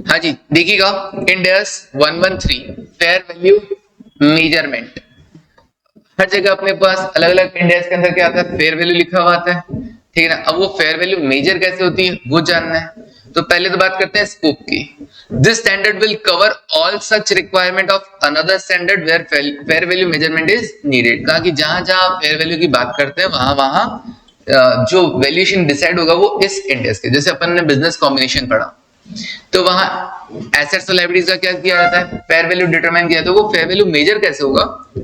हाँ जी, देखिएगा इंडेस 113 fair value measurement. हर जगह अपने पास अलग अलग इंडेक्स के अंदर क्या आता है, फेयर वैल्यू लिखा हुआ आता है, ठीक है ना। अब वो फेयर वैल्यू मेजर कैसे होती है वो जानना है। तो पहले तो बात करते हैं स्कोप की। This standard will cover all such requirement of another standard where fair value measurement is needed. कहा कि जहां जहां फेयर वैल्यू की बात करते हैं वहां वहां जो वैल्यूएशन डिसाइड होगा वो इस इंडेक्स के, जैसे अपन ने बिजनेस कॉम्बिनेशन पढ़ा तो वहां एसेट्स और लायबिलिटीज का क्या किया जाता है, फेयर वैल्यू डिटरमाइन किया, तो वो फेयर वैल्यू मेजर कैसे होगा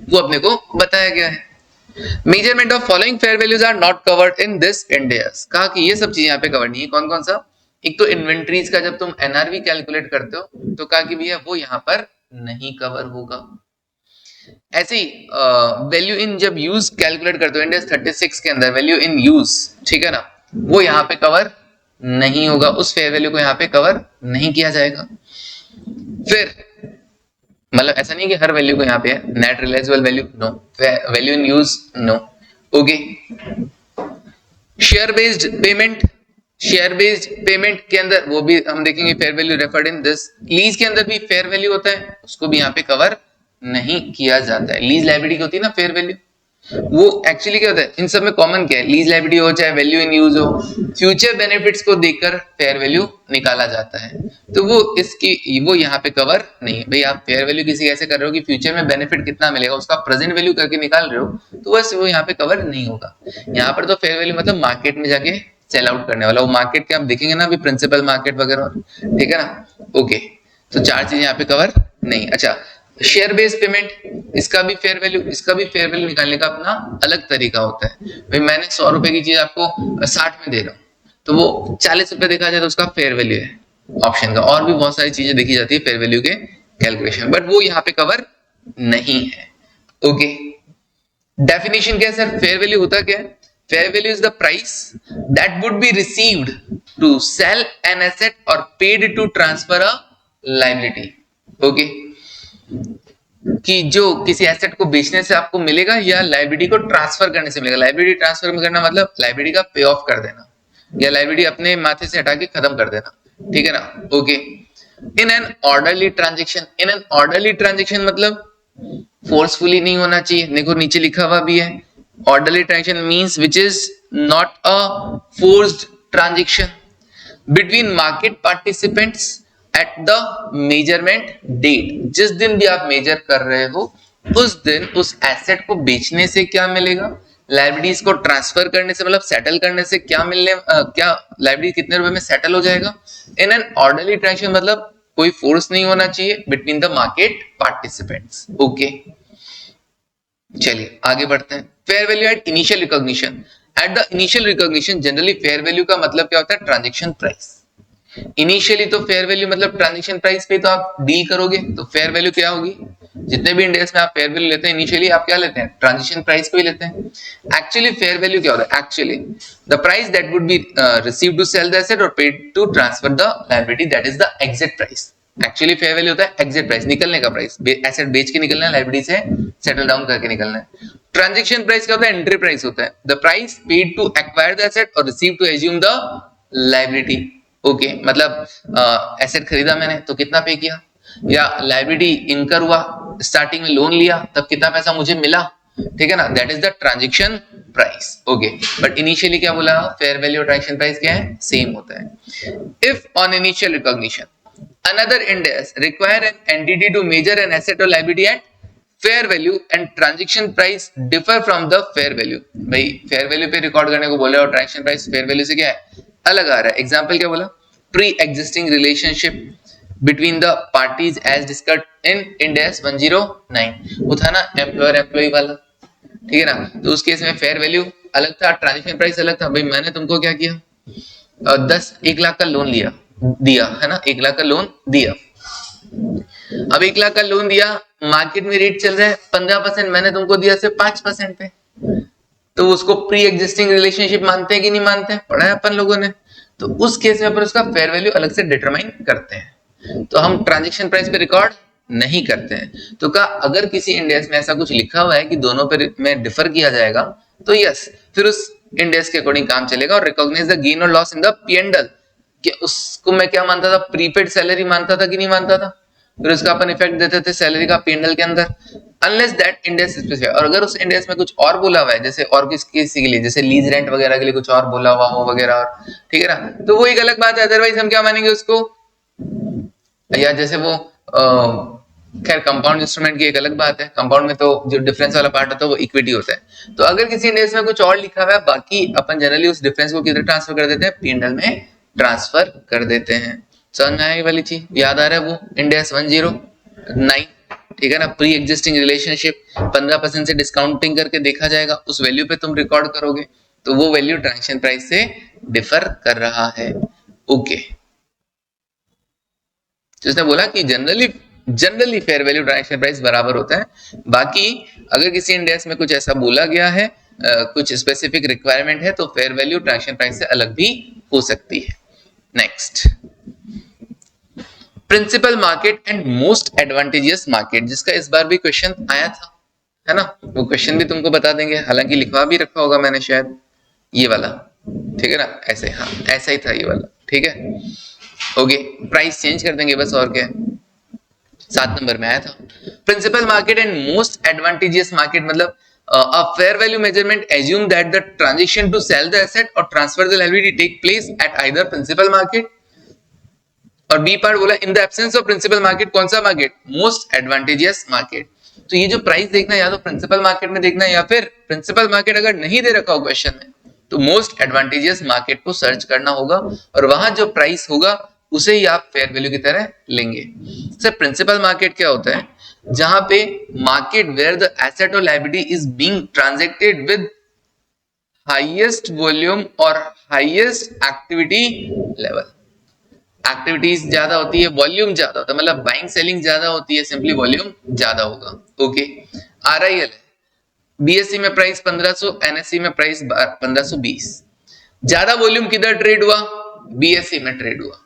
वो अपने को बताया गया है। Measurement of following fair values are not covered in this index. कहा कि ये सब चीजें यहाँ पे कवर नहीं है। कौन कौन सा? एक तो इन्वेंट्रीज का जब तुम एनआरवी कैलकुलेट करते हो तो कहा कि भैया वो यहाँ पर नहीं कवर होगा। ऐसे ही वैल्यू इन जब यूज कैलकुलेट करते हो इंडेक्स 36 के अंदर वैल्यू इन यूज, ठीक है ना, वो यहाँ पे कवर नहीं होगा, उस फेयर वैल्यू को यहाँ पे कवर नहीं किया जाएगा। फिर मतलब ऐसा नहीं कि हर वैल्यू को यहाँ पे है, net realisable value no, value in use no, okay. Share based payment, share based payment के अंदर वो भी हम देखेंगे fair value referred in this. Lease के अंदर भी फेयर वैल्यू होता है, उसको भी यहाँ पे कवर नहीं किया जाता है। लीज लायबिलिटी होती है ना फेयर वैल्यू, वो एक्चुअली क्या होता है इन सब में कॉमन क्या है, लीज लायबिलिटी हो चाहे वैल्यू इन यूज हो, फ्यूचर बेनिफिट्स को देखकर फेयर वैल्यू निकाला जाता है। तो वो इसकी वो यहाँ पे कवर नहीं है। भाई आप फेयर वैल्यू किसी ऐसे कर रहे हो कि फ्यूचर में बेनिफिट कितना मिलेगा उसका प्रेजेंट वैल्यू करके निकाल रहे हो तो बस वो यहाँ पे कवर नहीं होगा। यहाँ पर तो फेयर वैल्यू मतलब मार्केट में जाके सेल आउट करने वाला, वो मार्केट के आप देखेंगे ना अभी प्रिंसिपल मार्केट वगैरह, ठीक है ना, ओके। तो चार चीजें यहाँ पे कवर नहीं। अच्छा, शेयर बेस्ड पेमेंट, इसका भी फेयर वैल्यू, इसका भी फेयर वैल्यू निकालने का अपना अलग तरीका होता है। भाई मैंने 100 रुपए की चीज आपको 60 में दे रहा हूँ तो वो 40 रुपए देखा जाए तो उसका फेयर वैल्यू है ऑप्शन का। और भी बहुत सारी चीजें देखी जाती है फेयर वैल्यू के कैलकुलेशन, बट वो यहाँ पे कवर नहीं है, ओके। डेफिनेशन क्या है सर, फेयर वैल्यू होता क्या है? Fair value is the price that would be received to sell an asset और paid to transfer a liability, okay. कि जो किसी एसेट को बेचने से आपको मिलेगा या लायबिलिटी को ट्रांसफर करने से मिलेगा। लायबिलिटी ट्रांसफर करना मतलब लायबिलिटी का पे ऑफ कर देना या लायबिलिटी अपने माथे से हटा के खत्म कर देना, ठीक है ना, okay. In an orderly transaction, in an orderly transaction मतलब फोर्सफुली नहीं होना चाहिए, देखो नीचे लिखा हुआ भी है, orderly transaction means which is not a forced transaction between market participants at the measurement date. जिस दिन भी आप मेजर कर रहे हो उस दिन उस एसेट को बेचने से क्या मिलेगा, लायबिलिटीज को ट्रांसफर करने से मतलब सेटल करने से क्या मिलने क्या लायबिलिटी कितने रुपए में सेटल हो जाएगा। इन एन ऑर्डरली ट्रांजेक्शन मतलब कोई फोर्स नहीं होना चाहिए between the market participants, okay. चलिए आगे बढ़ते हैं। Fair value at initial recognition, at the initial recognition generally fair value का मतलब क्या होता है, ट्रांजेक्शन प्राइस। इनिशियली तो फेयर वैल्यू मतलब ट्रांजेक्शन प्राइस पे तो आप डील करोगे तो फेयर वैल्यू क्या होगी, जितने भी इंडेक्स में आप फेयर वैल्यू लेते हैं इनिशियली आप क्या लेते हैं, ट्रांजेक्शन प्राइस को ही लेते हैं। एक्चुअली फेयर वैल्यू क्या होता है, actually the price that would be received to sell the asset और paid to transfer the liability, that is the exit price. Actually fair value होता है एग्जिट प्राइस, निकलने का प्राइस, एसेट बेच के निकलना है, लायबिलिटी से सेटल डाउन करके निकलना है। ट्रांजेक्शन प्राइस क्या होता है, एंट्री प्राइस होता है, the price paid to acquire the asset और receive to assume the liability, okay. मतलब एसेट खरीदा मैंने तो कितना पे किया, या लायबिलिटी इनकर हुआ, स्टार्टिंग में लोन लिया तब कितना पैसा मुझे मिला, ठीक है ना, that is the transaction price, okay. But initially क्या बोला, फेयर वैल्यू और ट्रांजेक्शन प्राइस क्या है, सेम होता है। If on initial recognition another index require an entity to measure an asset or liability at fair value and transaction price differ from the fair value। भाई fair value पे record करने को बोले और transaction price fair value से क्या है, अलग आ रहा है। एग्जांपल क्या बोला, pre existing relationship between the parties as discussed in index 109, वो था ना एम्प्लॉयर एम्प्लॉय वाला, ठीक है ना। तो उस केस में फेयर वैल्यू अलग था, ट्रांजेक्शन प्राइस अलग था। भाई मैंने तुमको क्या किया, 1 लाख का लोन दिया है ना, 1 लाख का लोन दिया। अब 1 लाख का लोन दिया, मार्केट में रेट चल रहा है 15%, मैंने तुमको दिया सिर्फ 5% पे, तो उसको प्री एग्जिस्टिंग रिलेशनशिप मानते हैं कि नहीं मानते हैं, पढ़ा है अपन लोगों ने। तो उस केस में अपन उसका फेयर वैल्यू अलग से डिटरमाइन करते हैं, तो हम ट्रांजेक्शन प्राइस पे रिकॉर्ड नहीं करते हैं। तो क्या अगर किसी इंडेक्स में ऐसा कुछ लिखा हुआ है कि दोनों पे में डिफर किया जाएगा तो यस, फिर उस इंडेक्स के अकॉर्डिंग काम चलेगा और रिकॉग्नाइज द गेन और लॉस इन द P&L कि उसको मैं क्या मानता था, प्रीपेड सैलरी मानता था कि नहीं मानता था, फिर उसका अपन इफेक्ट देते थे सैलरी का पीएनएल के अंदर, अनलेस दैट इंडेक्स स्पेसिफाई। और अगर उस इंडेक्स में कुछ और बोला हुआ है, जैसे और किसी के लिए, जैसे लीज रेंट वगैरह के लिए कुछ और बोला हुआ हो वगैरह, और ठीक है ना, तो वो एक अलग बात है, अदरवाइज हम क्या मानेंगे उसको, या जैसे वो खैर कंपाउंड इंस्ट्रूमेंट की एक अलग बात है, कंपाउंड में तो जो डिफरेंस वाला पार्ट होता है वो इक्विटी होता है। तो अगर किसी इंडेक्स में कुछ और लिखा हुआ है, बाकी अपन जनरली उस डिफरेंस को किधर ट्रांसफर कर देते हैं, पीएनएल में ट्रांसफर कर देते हैं। समझ में आए वाली चीज, याद आ रहा है वो इंडेक्स 109, ठीक है ना, प्री एग्जिस्टिंग रिलेशनशिप 15% से डिस्काउंटिंग करके देखा जाएगा, उस वैल्यू पे तुम रिकॉर्ड करोगे, तो वो वैल्यू ट्रांजैक्शन प्राइस से डिफर कर रहा है। ओके, तो इसने बोला कि generally fair value transaction price बराबर होता है, बाकी अगर किसी इंडेक्स में कुछ ऐसा बोला गया है, कुछ स्पेसिफिक रिक्वायरमेंट है, तो फेयर वैल्यू ट्रांजैक्शन प्राइस से अलग भी हो सकती है। Next, principal market and most advantageous market, जिसका इस बार भी क्वेश्चन आया था, है ना, वो क्वेश्चन भी तुमको बता देंगे, हालांकि लिखवा भी रखा होगा मैंने शायद, ये वाला, ठीक है ना, ऐसे, हाँ ऐसा ही था ये वाला, ठीक है। ओके, प्राइस चेंज कर देंगे बस, और क्या, 7 नंबर में आया था। Principal market and most advantageous market मतलब a fair value measurement assume that the transaction to sell the asset or transfer the liability take place at either principal market, और बी पार्ट बोला in the absence of principal market, कौन सा market, most advantageous market. तो ये जो price देखना है या तो प्रिंसिपल मार्केट में देखना है, या फिर प्रिंसिपल मार्केट अगर नहीं दे रखा हो क्वेश्चन में, तो मोस्ट एडवांटेजियस मार्केट को सर्च करना होगा, और वहां जो प्राइस होगा उसे ही आप फेयर वैल्यू की तरह लेंगे। सर प्रिंसिपल मार्केट क्या होता है, जहां पे मार्केट वेयर द एसेट और liability is being transacted with highest volume और हाईएस्ट एक्टिविटी लेवल। एक्टिविटीज ज्यादा होती है, वॉल्यूम ज्यादा होता है, मतलब बाइंग सेलिंग ज्यादा होती है, सिंपली वॉल्यूम ज्यादा होगा। ओके, आरआईएल है, बीएससी में प्राइस 1500, एनएससी में प्राइस 1520, ज्यादा वॉल्यूम किधर ट्रेड हुआ, बीएससी में ट्रेड हुआ,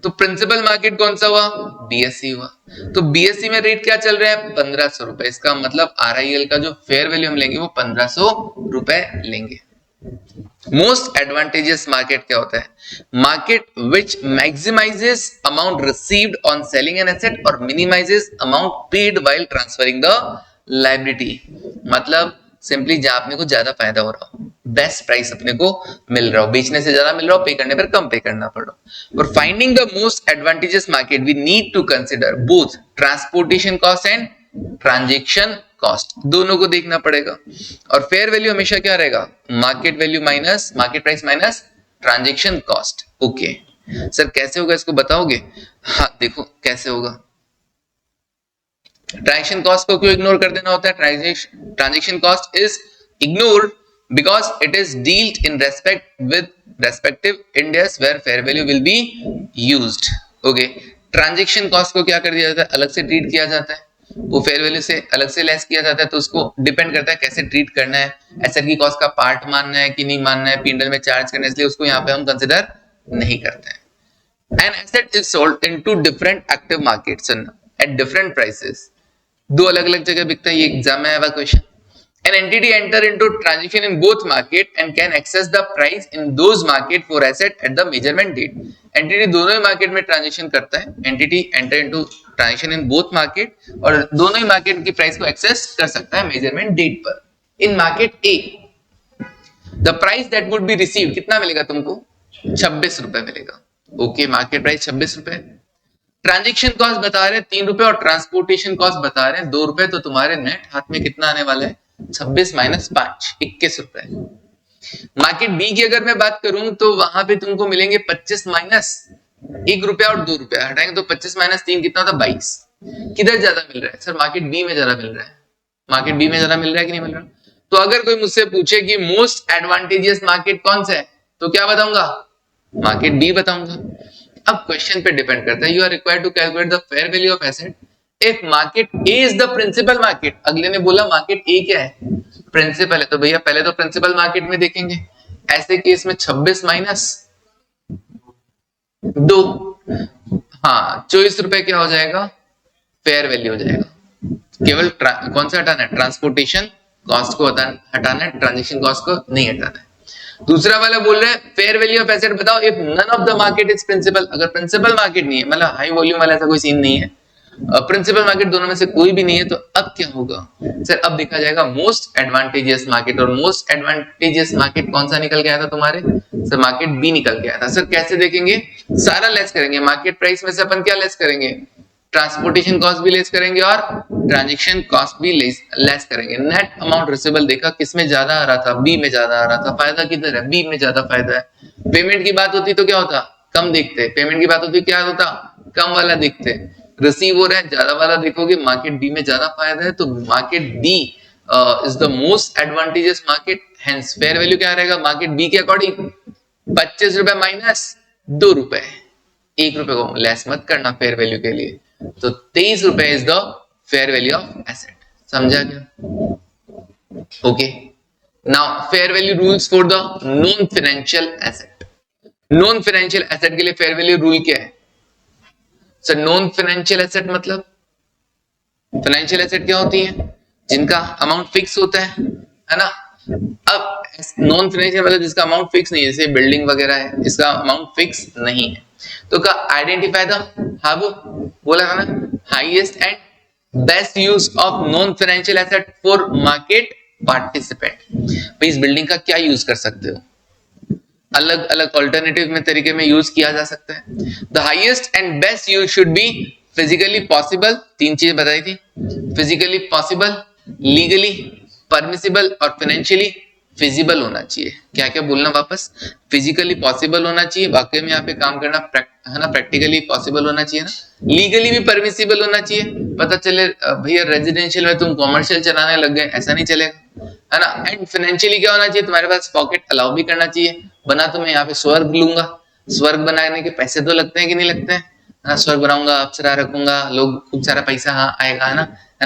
तो प्रिंसिपल मार्केट कौन सा हुआ, बीएससी हुआ। तो बीएससी में रेट क्या चल रहा है, 1500 रुपए, इसका मतलब आरआईएल का जो फेयर वैल्यू हम लेंगे वो 1500 रुपए लेंगे। मोस्ट एडवांटेजियस मार्केट क्या होता है, market which maximises amount received on selling an asset और minimises amount paid while transferring the liability, मतलब सिंपली जहां अपने को ज्यादा फायदा हो रहा हो, बेस्ट प्राइस अपने को मिल रहा हो, बेचने से ज्यादा मिल रहा हो, पे करने पर कम पे करना पड़ रहा हो। और finding the most advantageous market we need to consider both transportation cost and transaction cost, दोनों को देखना पड़ेगा। और फेयर वैल्यू हमेशा क्या रहेगा, market value minus market price minus transaction cost. Okay sir कैसे होगा, इसको बताओगे, हाँ देखो कैसे होगा। ट्रांजैक्शन कॉस्ट को क्यों इग्नोर कर देना होता है, transaction cost is ignored because it is dealt in respect with respective index where fair value will be used. Okay, transaction cost को क्या कर दिया जाता है, अलग से ट्रीट किया जाता है, वो फेयर वैल्यू से अलग से लेस किया जाता है, तो उसको डिपेंड करता है कैसे ट्रीट करना है, एसेट की कॉस्ट का पार्ट मानना है कि नहीं मानना है, पीएनएल में चार्ज करना है, इसलिए उसको यहाँ पे हम कंसिडर नहीं करते हैं। An asset is sold into different active markets at different prices, दो अलग अलग जगह बिकता है, ये एग्जाम में आया हुआ question. An entity enter into transaction in both market and can access the price in those market for asset at the measurement date. Entity दोनों ही मार्केट में ट्रांजेक्शन करता है, entity enter into transaction in both market, और दोनों ही market की price को access कर सकता है मेजरमेंट डेट पर। इन market A the price that would be received कितना मिलेगा तुमको, 26 रुपए मिलेगा। ओके, मार्केट प्राइस 26 रुपए, ट्रांजैक्शन कॉस्ट बता रहे हैं 3 रुपए और ट्रांसपोर्टेशन कॉस्ट बता रहे हैं 2 रुपए, तो तुम्हारे नेट हाथ में कितना आने वाला है, 26 माइनस 5 21 रुपए। मार्केट बी की अगर मैं बात करूं तो वहां पे तुमको मिलेंगे 25 माइनस 1 रुपया और 2 रुपया हटाएंगे तो 25 माइनस 3 कितना था, 22। किधर ज्यादा मिल रहा है सर, मार्केट बी में ज्यादा मिल रहा है, मार्केट बी में ज्यादा मिल रहा है कि नहीं मिल रहा। तो अगर कोई मुझसे पूछे कि मोस्ट एडवांटेजियस मार्केट कौन सा है, तो क्या बताऊंगा, मार्केट बी बताऊंगा। अब क्वेश्चन पे डिपेंड करता है, you are required to calculate the fair value of asset if market A is the principal market. अगले ने बोला मार्केट ए क्या है, प्रिंसिपल है, तो भैया पहले तो प्रिंसिपल मार्केट में देखेंगे। ऐसे केस में 26 माइनस 2, हाँ 24 रुपए क्या हो जाएगा, फेयर वैल्यू हो जाएगा। केवल कौन सा हटाना है, ट्रांसपोर्टेशन कॉस्ट को हटाना है, ट्रांजेक्शन कॉस्ट को नहीं हटाना है। दूसरा वाला बोल रहा है फेयर वैल्यू ऑफ एसेट बताओ if none of the market is principal, अगर प्रिंसिपल मार्केट नहीं है, मतलब हाई वॉल्यूम वाला ऐसा कोई सीन नहीं है, प्रिंसिपल मार्केट दोनों में से कोई भी नहीं है, तो अब क्या होगा सर? अब देखा जाएगा मोस्ट एडवांटेजियस मार्केट, और मोस्ट एडवांटेजियस मार्केट कौन सा निकल के आया था तुम्हारे? सर मार्केट बी निकल के आया था। सर कैसे देखेंगे? सारा लेस करेंगे, मार्केट प्राइस में से अपन क्या लेस करेंगे? ट्रांसपोर्टेशन कॉस्ट भी लेस करेंगे और ट्रांजैक्शन कॉस्ट भी लेस करेंगे। नेट अमाउंट रिसीवेबल देखा किसमें ज्यादा आ रहा था? बी में ज्यादा आ रहा था। फायदा किधर है? बी में ज्यादा फायदा है। पेमेंट की बात होती तो क्या होता? कम देखते। पेमेंट की बात होती क्या होता? कम वाला देखते। रिसीव हो रहा है ज्यादा वाला देखोगे, मार्केट बी में ज्यादा फायदा है, तो market B is the most advantageous market. Hence fair value क्या रहेगा मार्केट बी के अकॉर्डिंग? 25 रुपए माइनस 2 रुपए, 1 रुपए को लेस मत करना फेयर वैल्यू के लिए, तो 23 रुपए is the fair value of asset. समझा क्या? Okay, now fair value rules for the non financial asset. Non financial asset के लिए फेयर वैल्यू रूल क्या है सर? नॉन फाइनेंशियल एसेट मतलब, फाइनेंशियल एसेट क्या होती है? जिनका अमाउंट फिक्स होता है ना। अब नॉन फाइनेंशियल मतलब जिसका अमाउंट फिक्स नहीं है, जैसे बिल्डिंग वगैरह है, इसका अमाउंट फिक्स नहीं है, तो का आइडेंटिफाई द, हाँ वो बोला था ना, highest and best use of non financial asset for market participant. भाई इस बिल्डिंग का क्या यूज कर सकते हो? अलग अलग ऑल्टरनेटिव में तरीके में यूज किया जा सकता है। The highest and best use should be physically possible, 3 चीजें बताई थी, फिजिकली पॉसिबल, लीगली परमिसिबल और फाइनेंशियली फिजिबल होना चाहिए। क्या क्या बोलना वापस? फिजिकली पॉसिबल होना चाहिए, वाकई में यहाँ पे काम करना है ना, प्रैक्टिकली पॉसिबल होना चाहिए ना, लीगली भी परमिसिबल होना चाहिए। पता चले भैया रेजिडेंशियल में तुम कॉमर्शियल चलाने लग गए, ऐसा नहीं चलेगा, है ना। एंड फाइनेंशियली क्या होना चाहिए? तुम्हारे पास पॉकेट अलाउ भी करना चाहिए। बना तो मैं यहाँ पे स्वर्ग लूंगा, स्वर्ग बनाने के पैसे तो लगते हैं कि नहीं लगते हैं? हाँ, स्वर्ग बनाऊंगा, अप्सरा रखूंगा, लोग खूब सारा पैसा हाँ आएगा, है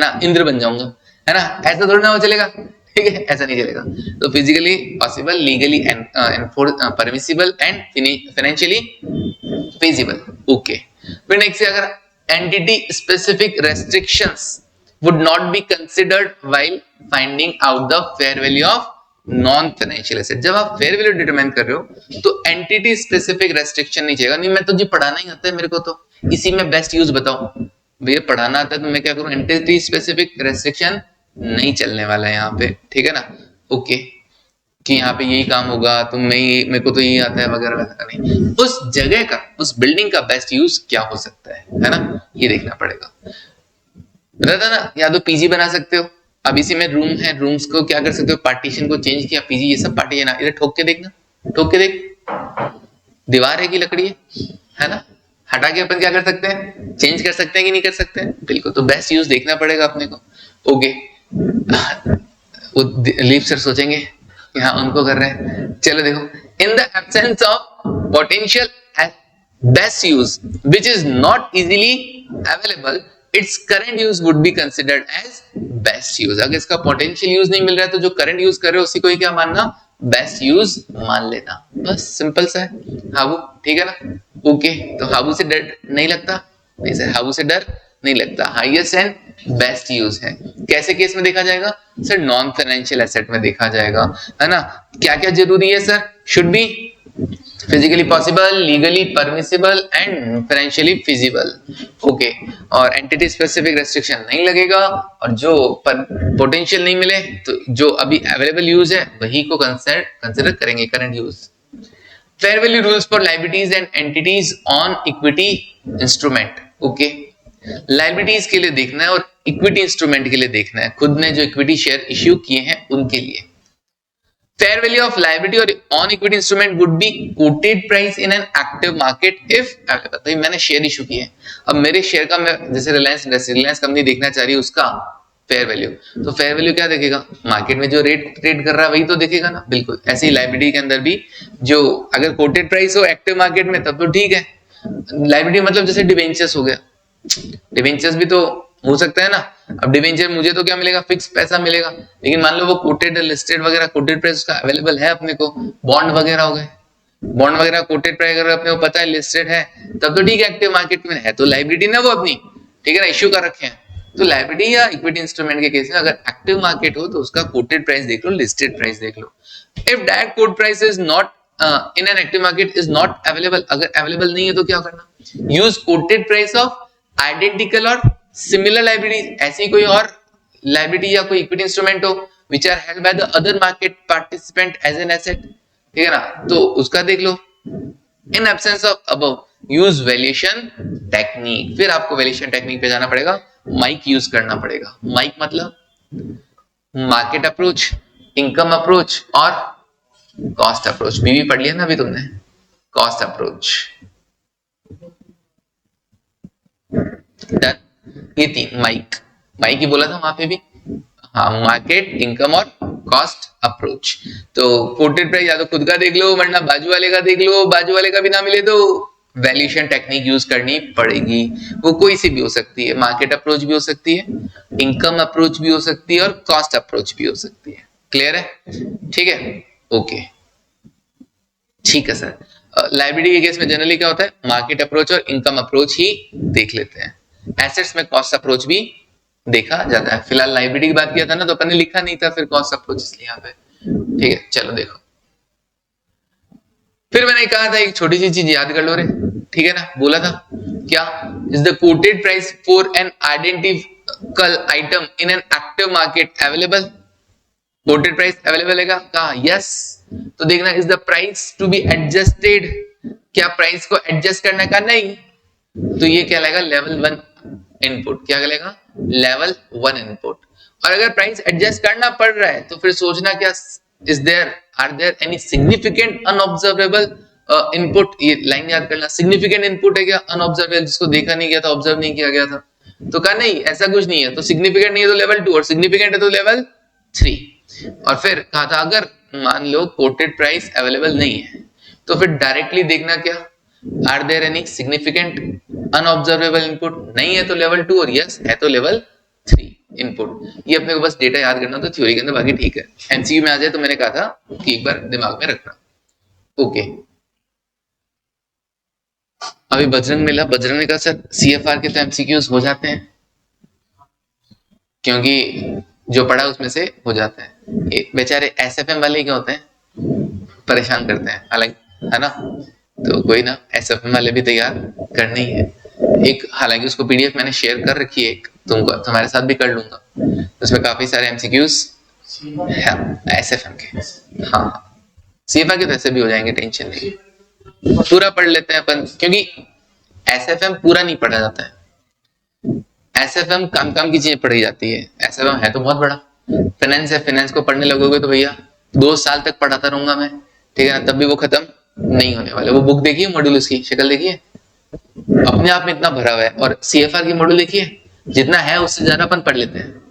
ना, इंद्र बन जाऊंगा, है ना। ऐसा थोड़ा ना हो चलेगा, ठीक है, ऐसा नहीं चलेगा। तो physically possible, legally permissible and financially feasible. Okay, फिर नेक्स्ट अगर entity specific restrictions would not be considered while finding out the fair value of non financial asset. जब आप फेयर वैल्यू डिटरमाइन कर रहे हो तो एंटिटी स्पेसिफिक रेस्ट्रिक्शन नहीं चाहिए। नहीं मैं तो जी पढ़ाना ही आता है मेरे को, तो इसी में बेस्ट यूज बताओ। भैया पढ़ाना आता है तो मैं क्या करूं? एंटिटी स्पेसिफिक रेस्ट्रिक्शन नहीं चलने वाला है यहाँ पे, ठीक है ना। ओके, कि यहाँ पे यही काम होगा, तुम मेरे को तो यही आता है वगैरह वगैरह, नहीं। उस जगह का, उस बिल्डिंग का बेस्ट यूज क्या हो सकता है ना, ये देखना पड़ेगा। बताता ना, या तो पीजी बना सकते हो, अब इसी में रूम है, रूम्स को क्या कर सकते हो? पार्टीशन को चेंज किया, पीजी ये सब पार्टीशन। इधर ठोक के देखना, ठोक के देख, दीवार है कि लकड़ी है ना, हटा के अपन क्या कर सकते हैं? चेंज कर सकते हैं कि नहीं कर सकते हैं? बिल्कुल, तो बेस्ट यूज देखना पड़ेगा अपने को। ओके, वो लीप सर सोचेंगे कि हाँ उनको कर रहे हैं। चलो देखो, इन the absence of potential best use which is not easily available, its current use would be considered as best use। अगर इसका पोटेंशियल यूज नहीं मिल रहा है तो जो करंट यूज कर रहे हो उसी को ही क्या मानना? बेस्ट यूज मान लेना, बस सिंपल सा है। हाबू, ठीक है ना। ओके, तो हाबू से डर नहीं लगता? नहीं सर, हाबू से डर नहीं लगता। हाईएस्ट एंड बेस्ट यूज है। कैसे केस में देखा जाएगा सर? नॉन फाइनेंशियल एसेट में देखा जाएगा, है ना। क्या क्या जरूरी है sir? Should be physically possible, legally permissible and financially feasible. Okay, और एंटिटी स्पेसिफिक रेस्ट्रिक्शन नहीं लगेगा, और जो पोटेंशियल नहीं मिले तो जो अभी अवेलेबल यूज है वही को कंसिडर करेंगे current use. Fair value rules for liabilities and entities on equity instrument. Okay, liabilities के लिए देखना है और इक्विटी इंस्ट्रूमेंट के लिए देखना है, खुद ने जो इक्विटी शेयर इश्यू किए हैं उनके लिए। Fair value of liability और on equity instrument would be quoted price in an active market if available। भाई मैंने शेयर इशू किए हैं, अब मेरे शेयर का मैं जैसे रिलायंस कंपनी देखना चाह रही है उसका फेयर वैल्यू, तो फेयर वैल्यू क्या देखेगा? मार्केट में जो रेट ट्रेड कर रहा है वही तो देखेगा ना। बिल्कुल ऐसे ही लायबिलिटी के अंदर भी, जो अगर कोटेड प्राइस हो एक्टिव मार्केट में तब तो ठीक है। लायबिलिटी मतलब जैसे डिवेंचर्स हो गया, डिवेंचर्स भी तो हो सकता है ना। अब डिवेंचर मुझे तो क्या मिलेगा? फिक्स पैसा मिलेगा, लेकिन मान लो वो कोटेड लिस्टेड वगैरह, कोटेड प्राइस उसका अवेलेबल है अपने को। बॉन्ड वगैरह हो गए, बॉन्ड वगैरह कोटेड प्राइस अगर अपने को पता है लिस्टेड है तब तो ठीक है, एक्टिव मार्केट में है तो लायबिलिटी ना वो अपनी, ठीक है ना, इश्यू कर रखे हैं। तो लायबिलिटी या इक्विटी इंस्ट्रूमेंट के केस में अगर एक्टिव मार्केट हो तो उसका कोटेड प्राइस देख लो, लिस्टेड प्राइस देख लो. If that quote price is not in an active market is not available, अगर अवेलेबल नहीं है तो क्या करना, use quoted price of identical और सिमिलर लायबिलिटी. ऐसी कोई और लायबिलिटी या कोई इक्विटी इंस्ट्रूमेंट हो which are held by the other market participant as an asset, ठीक है ना, तो उसका देख लो. In absence of above use valuation technique. फिर आपको वैल्यूएशन टेक्निक पे जाना पड़ेगा, माइक यूज करना पड़ेगा. माइक मतलब मार्केट अप्रोच, इनकम अप्रोच और कॉस्ट अप्रोच. बीवी पढ़ लिया ना अभी तुमने, कॉस्ट अप्रोच. ये तीन माइक ही बोला था वहां पे भी. हाँ, मार्केट, इनकम और कॉस्ट अप्रोच. तो कोटेड प्राइस या तो खुद का देख लो वरना बाजू वाले का देख लो. बाजू वाले का भी ना मिले तो वैल्यूएशन टेक्निक यूज करनी पड़ेगी. वो कोई सी भी हो सकती है, मार्केट अप्रोच भी हो सकती है, इनकम अप्रोच भी हो सकती है और कॉस्ट अप्रोच भी हो सकती है. क्लियर है? ठीक है, ओके, ठीक है सर. लायबिलिटी के केस में जनरली क्या होता है, मार्केट अप्रोच और इनकम अप्रोच ही देख लेते हैं. एसेट्स में कॉस्ट अप्रोच भी देखा जाता है. फिलहाल लायबिलिटी की बात किया था ना तो अपन ने लिखा नहीं था फिर कॉस्ट अप्रोच इसलिए यहाँ पे. ठीक है, चलो देखो. फिर मैंने कहा था एक छोटी सी चीज याद कर लो रे, ठीक है ना. बोला था क्या, is the quoted price for an identical item in an active market available. Quoted price available है कहा, यस. तो देखना, is the price to be adjusted, क्या प्राइस को एडजस्ट करने का, नहीं. तो ये क्या लगेगा, लेवल 1 इनपुट. क्या लगेगा, लेवल 1 इनपुट. और अगर प्राइस एडजस्ट करना पड़ रहा है तो फिर सोचना क्या, is there are there any significant unobservable input. ये लाइन याद करना, सिग्निफिकेंट इनपुट है क्या, अनऑब्जर्वेबल, जिसको देखा नहीं गया था, ऑब्जर्व नहीं किया गया था. तो कहा नहीं, ऐसा कुछ नहीं है. तो सिग्निफिकेंट नहीं है तो लेवल 2 और सिग्निफिकेंट है तो लेवल 3. और फिर कहा था अगर मान लो कोटेड प्राइस अवेलेबल नहीं है तो फिर डायरेक्टली देखना क्या, are there any significant unobservable input. नहीं है तो लेवल 2 और यस है तो लेवल 3 इनपुट. ये अपने को बस डेटा याद करना तो थ्योरी के अंदर, बाकी ठीक है. एमसीक्यू में आ जाए तो मैंने कहा था कि एक बार दिमाग में रखना. ओके, अभी बजरंग मिला. बजरंग ने कहा सर सीएफआर के तो एमसीक्यूज हो जाते हैं क्योंकि जो पढ़ा उसमें से हो जाता है. बेचारे एसएफएम वाले क्या होते हैं, परेशान करते हैं अलग, है ना. तो कोई ना, एसएफएम वाले भी तैयार करने ही है. एक हालांकि उसको पीडीएफ मैंने शेयर कर रखी है, एक तुमको तुम्हारे साथ भी कर लूंगा. उसमें काफी सारे एमसीक्यूज एसएफएम के. हाँ, सीएफआर के तो ऐसे भी हो जाएंगे, टेंशन नहीं. पूरा पढ़ लेते हैं अपन, क्योंकि एसएफएम पूरा नहीं पढ़ा जाता है. एसएफएम काम काम की चीजें पढ़ी जाती है. एसएफएम है तो बहुत बड़ा. फाइनेंस है, फाइनेंस को पढ़ने लगोगे तो भैया 2 साल तक पढ़ाता रहूंगा मैं, ठीक है ना, तब भी वो खत्म नहीं होने वाले. वो बुक देखिए, मॉड्यूल उसकी शक्ल देखिए, अपने आप में इतना भरा हुआ है. और सीएफआर की मॉड्यूल देखिए, जितना है उससे ज्यादा अपन पढ़ लेते हैं,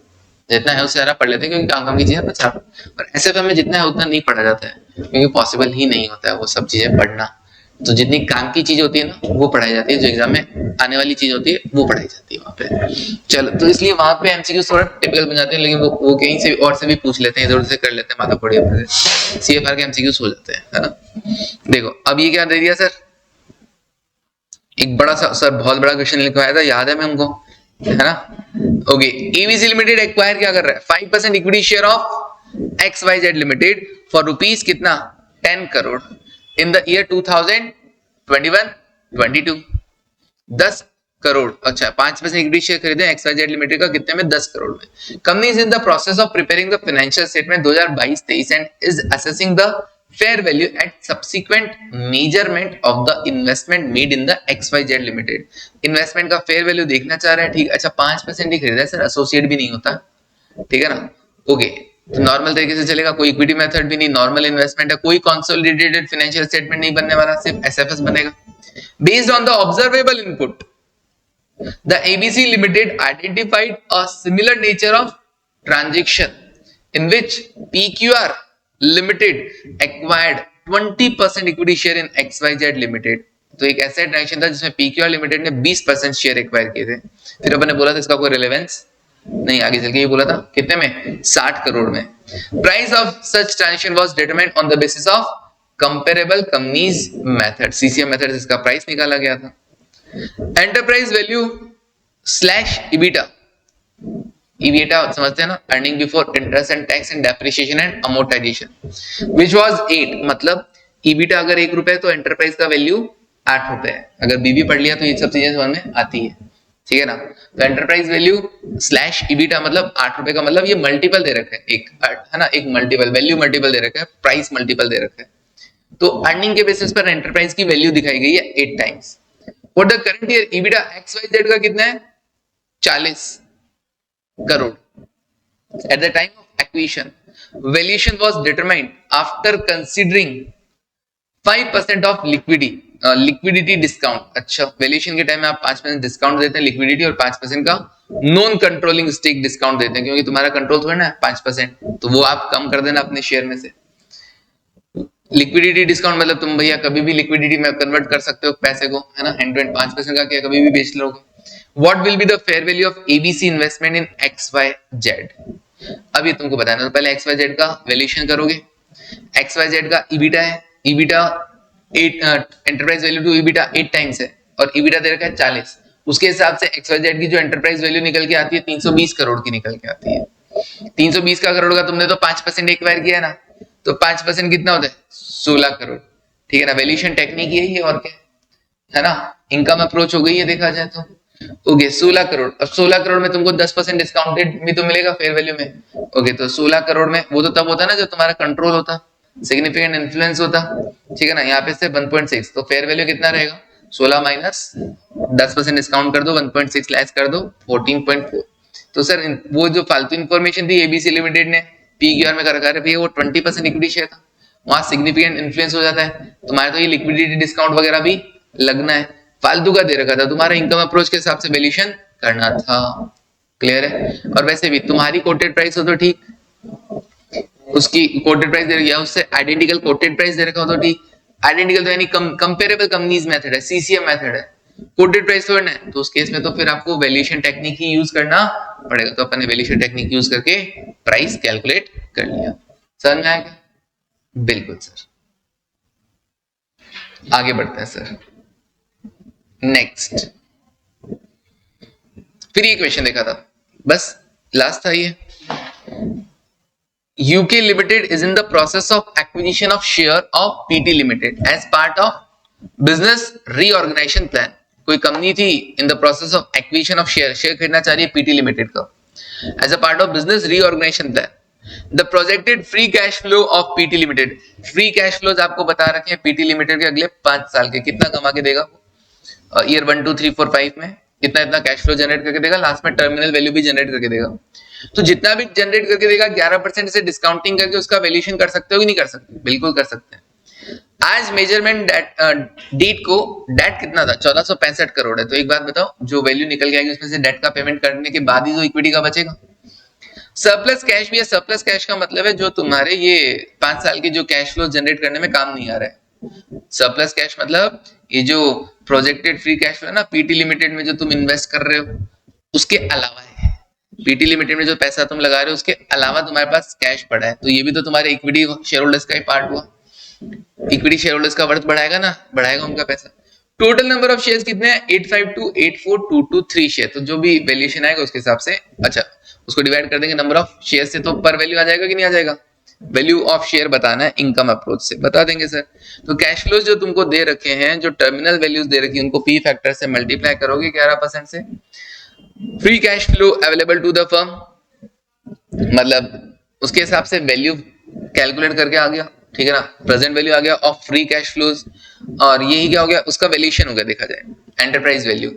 जितना है उससे ज्यादा पढ़ लेते हैं क्योंकि काम काम की चीजें अच्छा. और एसएफएम में जितना है उतना नहीं पढ़ा जाता है क्योंकि पॉसिबल ही नहीं होता है वो सब चीजें पढ़ना. तो जितनी काम की चीज होती है ना वो पढ़ाई जाती है, जो एग्जाम में आने वाली चीज होती है वो पढ़ाई जाती है वहां पे. चलो, तो इसलिए वहां पे एमसीक्यू थोड़ा टिपिकल बन जाते हैं, लेकिन वो कहीं से और से भी पूछ लेते हैं, इधर उधर से कर लेते हैं, माथा फोड़ी अपने से. सीएफआर के एमसीक्यूज हो जाते हैं, है ना. देखो अब ये क्या दे दिया सर, एक बड़ा सा सर बहुत बड़ा क्वेश्चन लिखवाया था, याद है मैं हमको, है ना. ओके, एबीसी लिमिटेड एक्वायर क्या कर रहा है, 5% equity share of XYZ limited for rupees कितना, 10 crore in the year 2021-22. 10 crore. अच्छा, 5% इक्विटी शेयर खरीदे एक्सवाईजेड लिमिटेड का, कितने में, 10 करोड़ में. Company is in the process of preparing the financial statement 2022-23 and is assessing the fair value at subsequent measurement of the investment made in the XYZ Limited. Investment का fair value देखना चाह रहे हैं, ठीक. अच्छा, 5% ही खरीदा है सर, एसोसिएट भी नहीं होता, ठीक है ना. ओके, तो नॉर्मल तरीके से चलेगा, कोई इक्विटी मेथड भी नहीं, नॉर्मल इन्वेस्टमेंट है, कोई कंसोलिडेटेड फाइनेंशियल स्टेटमेंट नहीं बनने वाला, सिर्फ एसएफएस बनेगा. Based on the observable input the ABC limited identified a similar nature of transaction in which PQR limited acquired 20% equity share in XYZ limited. तो एक ऐसा ट्रांजैक्शन था जिसमें पीक्यूआर लिमिटेड ने 20% शेयर एक्वायर किए थे. फिर अपन ने बोला था इसका कोई रिलेवेंस नहीं, आगे चल के ये बोला था कितने में, 60 करोड़ में. Price of such transaction was determined on the basis of comparable companies method, CCM method से इसका प्राइस निकाला गया था. एंटरप्राइज वैल्यू / EBITDA ईबीटा समझते हैं ना, earning before interest and tax and depreciation and amortisation, which was 8, मतलब ईबीटा अगर 1 रुपए है तो एंटरप्राइज का वैल्यू 8 रुपए है। अगर बीबी पढ़ लिया तो ये सब चीजें समझ में आती है, ठीक है ना। तो एंटरप्राइज वैल्यू स्लैश ईबीटा मतलब 8 रुपए का, मतलब ये मल्टीपल दे रखा है एक, है ना, एक मल्टीपल वैल्यू मल्टीपल दे रखा है, प्राइस मल्टीपल दे रखा है। तो अर्निंग के बेसिस पर एंटरप्राइज की वैल्यू दिखाई गई है 8 times. For the current year ईबीटा XYZ का कितना है 40 crore. At the time of acquisition, valuation was determined after considering 5% of liquidity discount। अच्छा, वैल्यूएशन के टाइम में आप 5% डिस्काउंट देते हैं लिक्विडिटी, और 5% का नॉन कंट्रोलिंग स्टेक डिस्काउंट देते हैं, क्योंकि तुम्हारा कंट्रोल थोड़ा ना 5%, तो वो आप कम कर देना अपने शेयर में से। लिक्विडिटी डिस्काउंट मतलब तुम भैया कभी भी लिक्विडिटी में कन्वर्ट कर सकते हो पैसे को, है ना, एंड टू एंड 5% का क्या कभी भी बेच लोगे। What will be the fair value of ABC investment in XYZ। अभी तुमको बताना, तो पहले XYZ का वैल्यूएशन करोगे। XYZ का ईबीटा है, EBITA 8, enterprise value to EBITA 8 times है, और ईबीटा दे रखा है 40। उसके हिसाब से XYZ की जो एंटरप्राइज वैल्यू निकल के आती है 320 करोड़ की निकल के आती है। 320 का करोड़ का तुमने तो 5% एक्वायर किया है ना, तो 5% कितना होता है 16 करोड़, ठीक है ना। वैल्यूएशन टेक्निक यही है और क्या है ना, इनकम अप्रोच हो गई है देखा जाए तो। ओके 16 करोड़, अब 16 करोड़ में तुमको 10% डिस्काउंटेड भी तो मिलेगा फेयर वैल्यू में। ओके तो 16 करोड़ में वो तो तब होता है ना जब तुम्हारा कंट्रोल होता, सिग्निफिकेंट इन्फ्लुएंस होता, ठीक है ना। यहाँ पे से 1.6, तो फेयर वैल्यू कितना रहेगा 16 माइनस 10% डिस्काउंट कर दो, 1.6 लेस कर दो 14.4। तो सर वो जो फालतू इन्फॉर्मेशन थी एबीसी लिमिटेड ने पीक्यूआर में कर रखा है भैया, वो 20% इक्विटी शेयर था, वहां सिग्निफिकेंट इन्फ्लुएंस हो जाता है। तुम्हारे तो ये लिक्विडिटी डिस्काउंट वगैरह भी लगना है, फालतू का दे रखा था, तुम्हारा इनकम अप्रोच के हिसाब से वैल्यूएशन करना था। क्लियर है। और वैसे भी तुम्हारी कोटेड प्राइस हो तो ठीक, उसकी कोटेड प्राइस दे रखी है, उससे आइडेंटिकल कोटेड प्राइस दे रखा हो तो ठीक। आइडेंटिकल तो यानी कंपेरेबल कंपनीज मेथड है, सीसीएम मेथड है, कोटेड प्राइस थोड़ा है, तो उस केस में तो फिर आपको वैल्यूएशन टेक्निक ही यूज करना पड़ेगा। तो अपन ने वैल्यूएशन टेक्निक यूज करके प्राइस कैलकुलेट कर लिया। समझ में आएगा? बिल्कुल सर। आगे बढ़ते हैं सर, नेक्स्ट। फिर ये क्वेश्चन देखा था, बस लास्ट था ये। UK Limited is in the process of acquisition of share of PT Limited as part of business reorganization plan। कोई कंपनी थी in the process of acquisition of share खरीदना चाह रही है PT Limited का as a part of business reorganization plan। The projected free cash flow of PT Limited, free cash flows आपको बता रखे हैं PT Limited के अगले 5 साल के, कितना कमा के देगा ईयर 1 2 3 4 5 में इतना इतना कैश फ्लो जनरेट करके देगा, लास्ट में टर्मिनल वैल्यू भी जनरेट करके देगा। तो जितना भी जनरेट करके देगा 11% से डिस्काउंटिंग करके उसका वैल्यूएशन कर सकते हो कि नहीं कर सकते? बिल्कुल कर सकते हैं। आज मेजरमेंट डेट को डेट कितना था 1465 करोड़ है, तो एक बात बताओ जो वैल्यू निकल के आएगी उसमें से डेट का पेमेंट करने के बाद ही जो इक्विटी का बचेगा। सरप्लस कैश भी है, सरप्लस कैश का मतलब है जो तुम्हारे ये 5 साल की जो कैश फ्लो जनरेट करने में काम नहीं आ रहा है। सरप्लस कैश मतलब ये जो प्रोजेक्टेड फ्री कैश फ्लो है ना पीटी लिमिटेड में जो तुम इन्वेस्ट कर रहे हो उसके अलावा है। पीटी लिमिटेड में जो पैसा तुम लगा रहे हो उसके अलावा तुम्हारे पास कैश पड़ा है, तो ये भी तो तुम्हारे इक्विटी शेयर होल्डर्स का ही पार्ट हुआ। इक्विटी शेयर होल्डर्स का वर्थ बढ़ाएगा ना, बढ़ाएगा उनका पैसा। टोटल नंबर ऑफ शेयर्स कितने हैं 85284223 शेयर, तो जो भी वैल्यूएशन आएगा उसके हिसाब से अच्छा उसको डिवाइड कर देंगे नंबर ऑफ शेयर से, तो पर वैल्यू आ जाएगा कि नहीं आ जाएगा। वैल्यू ऑफ शेयर बताना है इनकम अप्रोच से, बता देंगे सर। तो कैश फ्लोज जो तुमको दे रखे हैं, जो टर्मिनल वैल्यूज दे रखी है उनको पी फैक्टर से मल्टीप्लाई करोगे 11% से। Free cash flow available to the firm मतलब उसके हिसाब से वैल्यू कैलकुलेट करके आ गया, ठीक है ना। प्रेजेंट वैल्यू आ गया ऑफ फ्री कैश फ्लोज, और यही क्या हो गया उसका वैल्यूएशन हो गया देखा जाए एंटरप्राइज वैल्यू।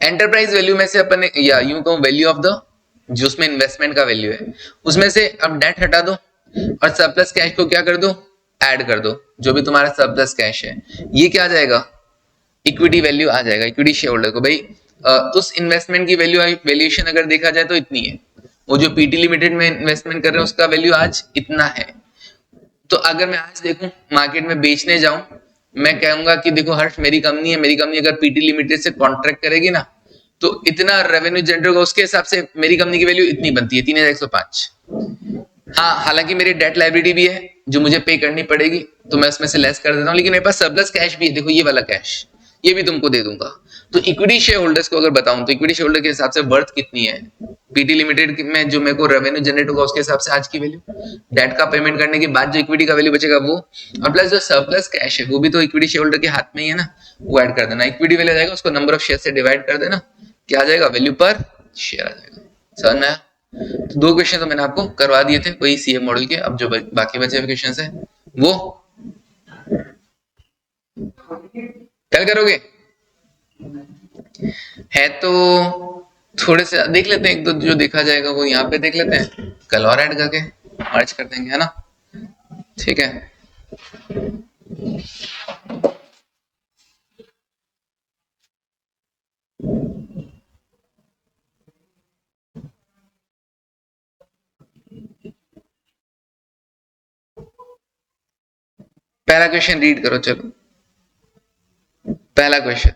एंटरप्राइज वैल्यू में से अपन ने या यूं कहूं वैल्यू ऑफ द जो उसमें इन्वेस्टमेंट का वैल्यू है उसमें से अब डेट हटा दो और सरप्लस कैश को क्या कर दो ऐड कर दो, जो भी तुम्हारा सरप्लस कैश है ये क्या आ जाएगा इक्विटी वैल्यू आ जाएगा। इक्विटी शेयर होल्डर को भाई उस इन्वेस्टमेंट की वैल्यूएशन अगर देखा जाए तो इतनी है, वो जो पीटी लिमिटेड में इन्वेस्टमेंट कर रहे हैं उसका वैल्यू आज इतना है। तो अगर मैं आज देखूं मार्केट में बेचने जाऊं, मैं कहूंगा कि देखो हर्ष मेरी कंपनी अगर पीटी लिमिटेड से कॉन्ट्रैक्ट करेगी ना तो इतना रेवेन्यू जनरेट होगा, उसके हिसाब से मेरी कंपनी की वैल्यू इतनी बनती है 3105। हाँ हालांकि मेरी डेट लायबिलिटी भी है जो मुझे पे करनी पड़ेगी तो मैं उसमें से लेस कर देता हूँ, लेकिन मेरे पास सरप्लस कैश भी है, देखो ये वाला कैश ये भी तुमको दे दूंगा। तो इक्विटी शेयर होल्डर्स को अगर बताऊं तो इक्विटी शेयर होल्डर के हिसाब से वर्थ कितनी है, पीटी लिमिटेड में जो मेरे को रेवेन्यू जनरेट होगा उसके हिसाब से आज की वैल्यू, डेट का पेमेंट करने के बाद जो इक्विटी का वैल्यू बचेगा वो, और प्लस जो सरप्लस कैश है वो भी तो इक्विटी शेयर होल्डर के हाथ में ही है ना, वो ऐड कर देना। इक्विटी वैल्यू जाएगा उसको नंबर ऑफ शेयर से डिवाइड कर देना, क्या आ जाएगा, वैल्यू पर शेयर आ जाएगा। समझ में आया? तो दो क्वेश्चन तो मैंने आपको करवा दिए थे वही सीए मॉडल के। अब जो बाकी बचे हुए क्वेश्चन है वो कल करोगे, है तो थोड़े से देख लेते हैं, एक दो जो देखा जाएगा वो यहाँ पे देख लेते हैं, कल और ऐड करके मर्ज कर देंगे, है ना, ठीक है। पहला क्वेश्चन रीड करो, चलो पहला क्वेश्चन,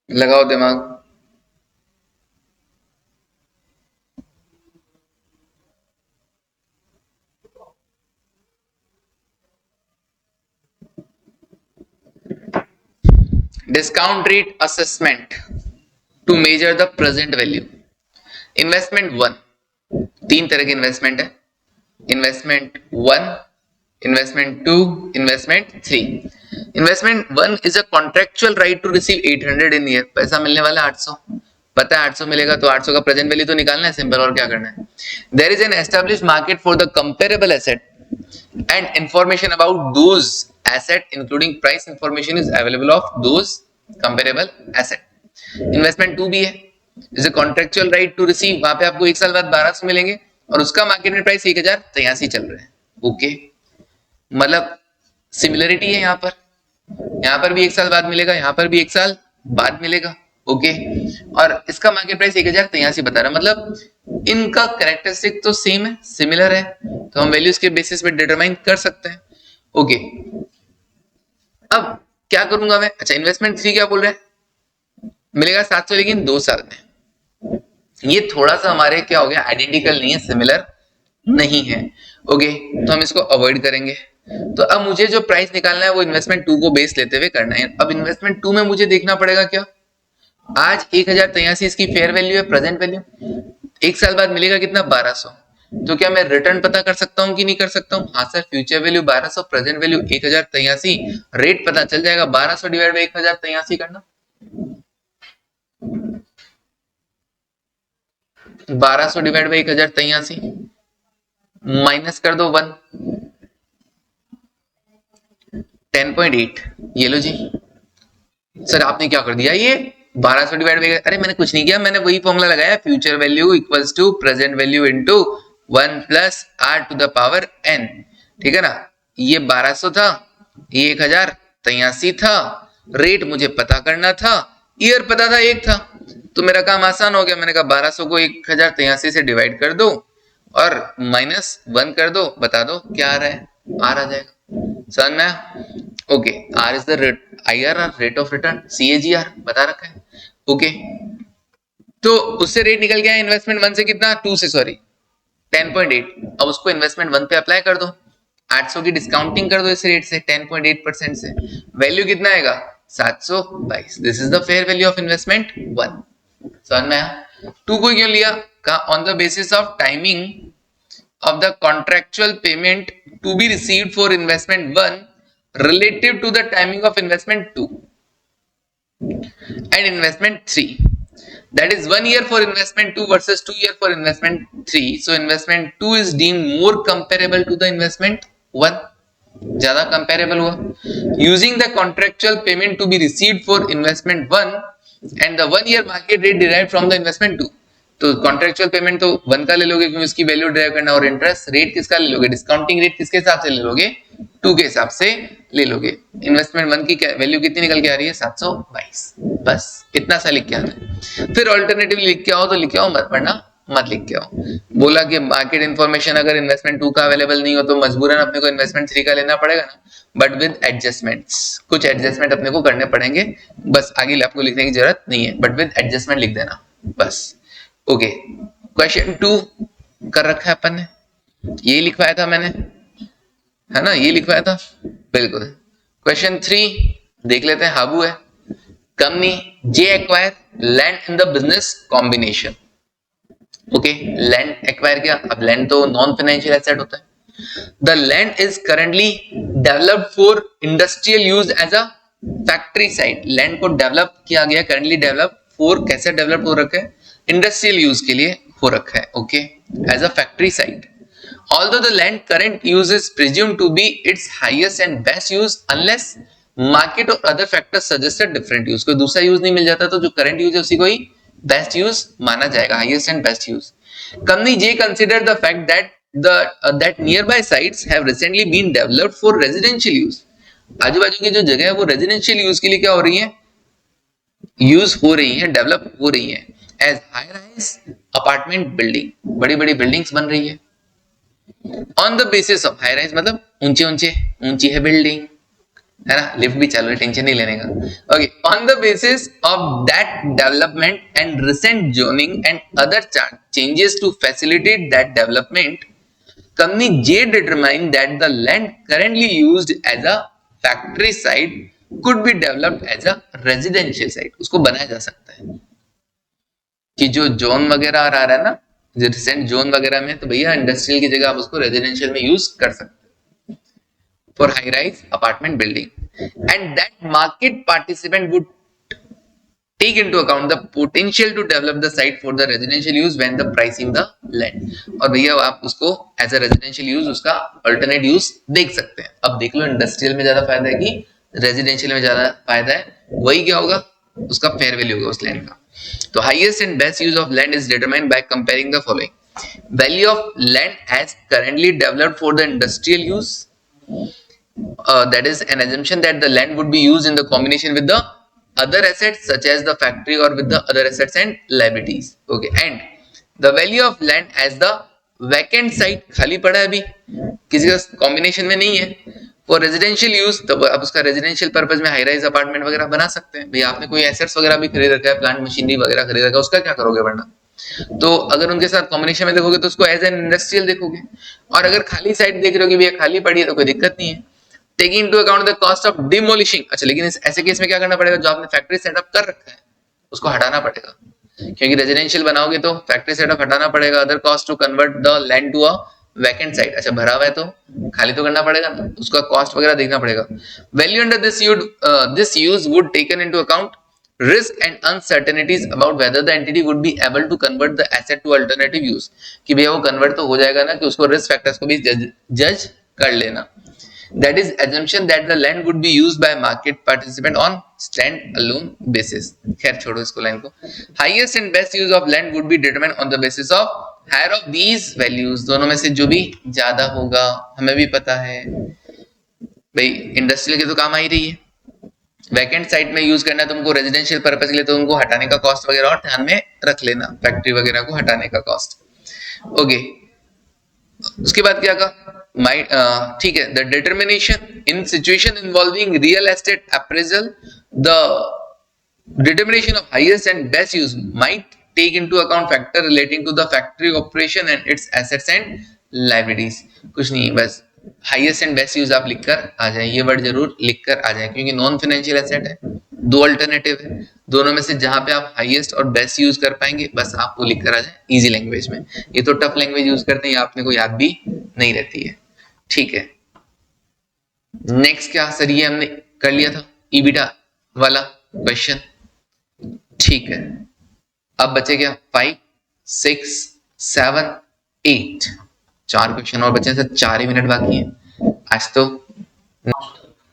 लगाओ दिमाग। Discount rate assessment to measure the present value. Investment one, तीन तरह के इन्वेस्टमेंट है, investment one, investment two, investment three. Investment one is a contractual right to receive 800 in year, पैसा मिलने वाला 800, पता है 800 मिलेगा तो 800 का प्रेजेंट वैल्यू तो निकालना है, सिंपल, और क्या करना है। There is an established market for the comparable asset and information about those asset including price information is available of those comparable asset. Investment two भी है, is a contractual right to receive, वहां पे आपको एक साल बाद 1200 मिलेंगे और उसका मार्केट में प्राइस 1083 चल रहा है। ओके, मतलब सिमिलरिटी है, यहाँ पर भी एक साल बाद मिलेगा, यहाँ पर भी एक साल बाद मिलेगा। ओके, और इसका मार्केट प्राइस 1083 बता रहा है, मतलब इनका कैरेक्टरिस्टिक तो सेम है, सिमिलर है, तो हम वैल्यूज के बेसिस पे डिटरमाइन कर सकते हैं। ओके, अब क्या करूंगा मैं, अच्छा इन्वेस्टमेंट थ्री क्या बोल रहे हैं, मिलेगा 700 लेकिन 2 साल में, ये थोड़ा सा हमारे क्या हो गया, आइडेंटिकल नहीं है, सिमिलर नहीं है। ओके, तो हम इसको अवॉइड करेंगे। तो अब मुझे जो प्राइस निकालना है वो इन्वेस्टमेंट टू को बेस लेते हुए करना है। अब इन्वेस्टमेंट टू में मुझे देखना पड़ेगा क्या, आज 1083 इसकी फेयर वैल्यू है, प्रेजेंट वैल्यू, एक साल बाद मिलेगा कितना, 1200। तो क्या मैं रिटर्न पता कर सकता हूं कि नहीं कर सकता हूं, हाँ sir, future value 1200, present value 1083, rate पता चल जाएगा, 1200 डिवाइड बाई 1083 करना, 1200 डिवाइड बाई 1083 माइनस कर दो 1, 10.8, ये लो जी। सर आपने क्या कर दिया, ये 1200 डिवाइड बाई, अरे मैंने कुछ नहीं किया, मैंने वही फॉर्मूला लगाया, future value equals to present value into 1 plus r to the power n, ठीक है ना। ये 1200 था, ये 1083 था, रेट मुझे पता करना था, ईयर पता था, एक था, तो मेरा काम आसान हो गया, मैंने कहा 1200 को 1083 से डिवाइड कर दो और माइनस 1 कर दो, बता दो क्या आ रहा है, r आ जाएगा। समझ में आया? Okay, r is the rate, IRR, rate of return, CAGR बता रखा है। ओके, तो उससे रेट निकल गया इन्वेस्टमेंट वन से कितना, 2 से, सॉरी 10.8, अब उसको इन्वेस्टमेंट वन पे अप्लाई कर दो, 800 की डिस्काउंटिंग कर दो इस रेट से 10.8% से, वैल्यू कितना आएगा, 722। This is the fair value of investment one. समझ में आया? टू को क्यों लिया, कहा on the basis of timing of the contractual payment to be received for investment 1 relative to the timing of investment 2 and investment 3, that is 1 year for investment 2 versus 2 year for investment 3, so investment 2 is deemed more comparable to the investment 1, ज्यादा comparable हुआ। Using the contractual payment to be received for investment 1 and the 1 year market rate derived from the investment 2, तो contractual payment तो 1 का ले लोगे क्योंकि उसकी value derive करना, और इंटरेस्ट रेट किसका ले लोगे, डिस्काउंटिंग रेट किसके हिसाब से ले लोगे, 2 के हिसाब से ले लोगे। इन्वेस्टमेंट 1 की वैल्यू कितनी निकल के आ रही है, 722, बस इतना सा लिख के आना है। फिर ऑल्टरनेटिवली लिख के आओ तो लिख के आओ, मत पढ़ना मत लिख के आओ। बोला कि मार्केट इन्फॉर्मेशन अगर इन्वेस्टमेंट 2 का अवेलेबल नहीं हो तो मजबूरन अपने को इन्वेस्टमेंट 3 का लेना पड़ेगा ना, बट विद एडजस्टमेंट्स, कुछ एडजस्टमेंट अपने को करने पड़ेंगे, बस आगे आपको लिखने की जरूरत नहीं है, बट विद एडजस्टमेंट लिख देना, बस। ओके, क्वेश्चन 2 कर रखा है अपन ने, ये लिखवाया था मैंने, है ना, ये लिखवाया था बिल्कुल। क्वेश्चन 3 देख लेते हैं, हाबू है, company J acquire land in the business combination. Okay, land acquire किया, अब लैंड तो नॉन फाइनेंशियल एसेट होता है। The land is currently developed for industrial use as a factory site. Land को डेवलप किया गया, करेंटली डेवलप फॉर, कैसे develop हो रखा है, इंडस्ट्रियल यूज के लिए हो रखा है। Okay, as a factory site. Although the land current use is presumed to be its highest and best use unless market or other factors suggest a different use, कोई दूसरा यूज नहीं मिल जाता तो जो करंट यूज है उसी को ही best use माना जाएगा, highest and best use. Company J consider the fact that that nearby sites have recently been developed for residential use। आजू बाजू की जो जगह है वो रेजिडेंशियल यूज के लिए क्या हो रही है, यूज हो रही है, डेवलप हो रही है as high rise apartment building, बड़ी बड़ी बिल्डिंग्स बन रही है। On the basis of, high rise मतलब ऊंचे ऊंचे, ऊंची है बिल्डिंग, है ना, लिफ्ट भी चालू है, टेंशन नहीं लेने का। Okay, on the basis of that development and recent zoning and other changes to facilitate that development, company J determine that the land currently used as a factory site could be developed as a residential site. उसको बनाया जा सकता है कि जो zone वगैरह आ रहा है ना, जो रिसेंट जोन वगैरह में, तो भैया इंडस्ट्रियल की जगह आप उसको रेजिडेंशियल में यूज कर सकते हैं for high rise apartment building. And that market participant would take into account the potential to develop the site for the residential use when the pricing the land। और भैया आप उसको एज अ रेजिडेंशियल यूज उसका alternate use देख सकते हैं। अब देख लो इंडस्ट्रियल में ज्यादा फायदा है कि रेजिडेंशियल में ज्यादा फायदा है, वही क्या होगा, उसका फेयर वैल्यू होगा उस लैंड का। तो highest and best use of land is determined by comparing the following, value of land as currently developed for the industrial use, that is an assumption that the land would be used in the combination with the other assets such as the factory or with the other assets and liabilities। okay, and the value of land as the vacant site, खाली पड़ा है अभी, किसी का combination में नहीं है, for residential use, तो आप उसका रेजिडेंशियल पर्पस में हाई राइज अपार्टमेंट वगैरह बना सकते हैं। भैया आपने कोई एसेट्स वगैरह भी खरीद रखा है, प्लांट मशीनरी वगैरह खरीद रखा है, उसका क्या करोगे वरना, तो अगर उनके साथ कॉम्बिनेशन में देखोगे तो उसको एज एन इंडस्ट्रियल देखोगे। और अगर खाली साइट देख रहे हो कि भैया खाली पड़ी है तो कोई दिक्कत नहीं है, taking into account the cost of demolishing. अच्छा, लेकिन इस ऐसे केस में क्या करना पड़ेगा, जो आपने फैक्ट्री सेटअप कर रखा है उसको हटाना पड़ेगा, क्योंकि रेजिडेंशियल बनाओगे तो फैक्ट्री सेटअप हटाना पड़ेगा। Other cost to convert the land to a vacant site, अच्छा भरा हुआ है तो खाली तो करना पड़ेगा ना, उसका कॉस्ट वगैरह देखना पड़ेगा। Value under this use would taken into account risk and uncertainties about whether the entity would be able to convert the asset to alternative use, कि भैया वो कन्वर्ट तो हो जाएगा ना, कि उसको रिस्क फैक्टर्स को भी जज कर लेना। That is assumption that the land would be used by market participant on stand-alone basis। खैर छोड़ो इसको, लाइन को। Highest and best use of land would be determined on the basis of higher of these values, दोनों में से जो भी ज्यादा होगा, हमें भी पता है भाई इंडस्ट्रियल के तो काम आ ही रही है, वैकेंट साइट में यूज करना तुमको रेजिडेंशियल पर्पस के लिए, तो उनको हटाने का कॉस्ट वगैरह और ध्यान में रख लेना, फैक्ट्री वगैरह को हटाने का कॉस्ट। ओके, उसके बाद क्या कहा, ठीक है, the determination in situation involving real estate appraisal, the determination of highest and best use might take into account factor relating to the factory operation and its assets and liabilities. कुछ नहीं, बस highest and best use आप लिखकर आ जाए, ये word जरूर लिखकर आ जाए, क्योंकि नॉन फाइनेंशियल एसेट है, दो अल्टरनेटिव है, दोनों में से जहां पे आप हाईएस्ट और बेस्ट यूज कर पाएंगे बस आप वो लिखकर आ जाए इजी लैंग्वेज में। ये तो टफ लैंग्वेज यूज करते हैं, आपने को याद भी नहीं रहती है, ठीक है। नेक्स्ट क्या सर, ये हमने कर लिया था ईबिटा वाला क्वेश्चन, ठीक है। अब बचे क्या 5, 6, 7, 8, 4 क्वेश्चन और बचे, सर 4 ही मिनट बाकी है। आज तो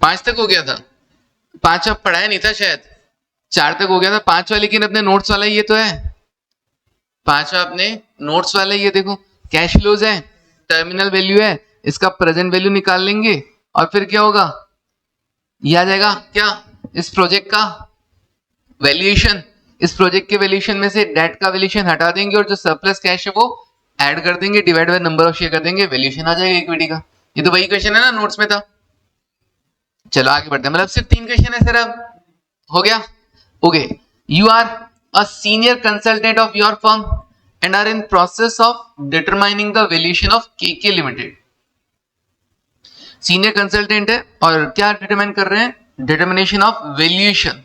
5 तक हो गया था, 5 अब पढ़ाया नहीं था शायद, 4 तक हो गया था, 5वां लेकिन अपने नोट्स वाला ये तो है, 5वां अपने नोट्स वाला ये देखो, कैश फ्लोज है, टर्मिनल वैल्यू है, इसका प्रेजेंट वैल्यू निकाल लेंगे और फिर क्या होगा, ये आ जाएगा क्या, इस प्रोजेक्ट का वैल्यूएशन, इस प्रोजेक्ट के वैल्यूएशन में से डेट का वैल्यूएशन हटा देंगे और जो सरप्लस कैश है वो ऐड कर देंगे, divide by number of share कर देंगे, वैल्यूएशन आ जाएगा इक्विटी का। ये तो वही क्वेश्चन है ना, नोट्स में था। चलो आगे बढ़ते हैं, मतलब सिर्फ 3 क्वेश्चन है सर, अब हो गया। Okay, you are a senior consultant of your firm and are in process of determining the valuation of KK Limited. Senior consultant है और क्या डिटरमाइन कर रहे हैं? Determination of valuation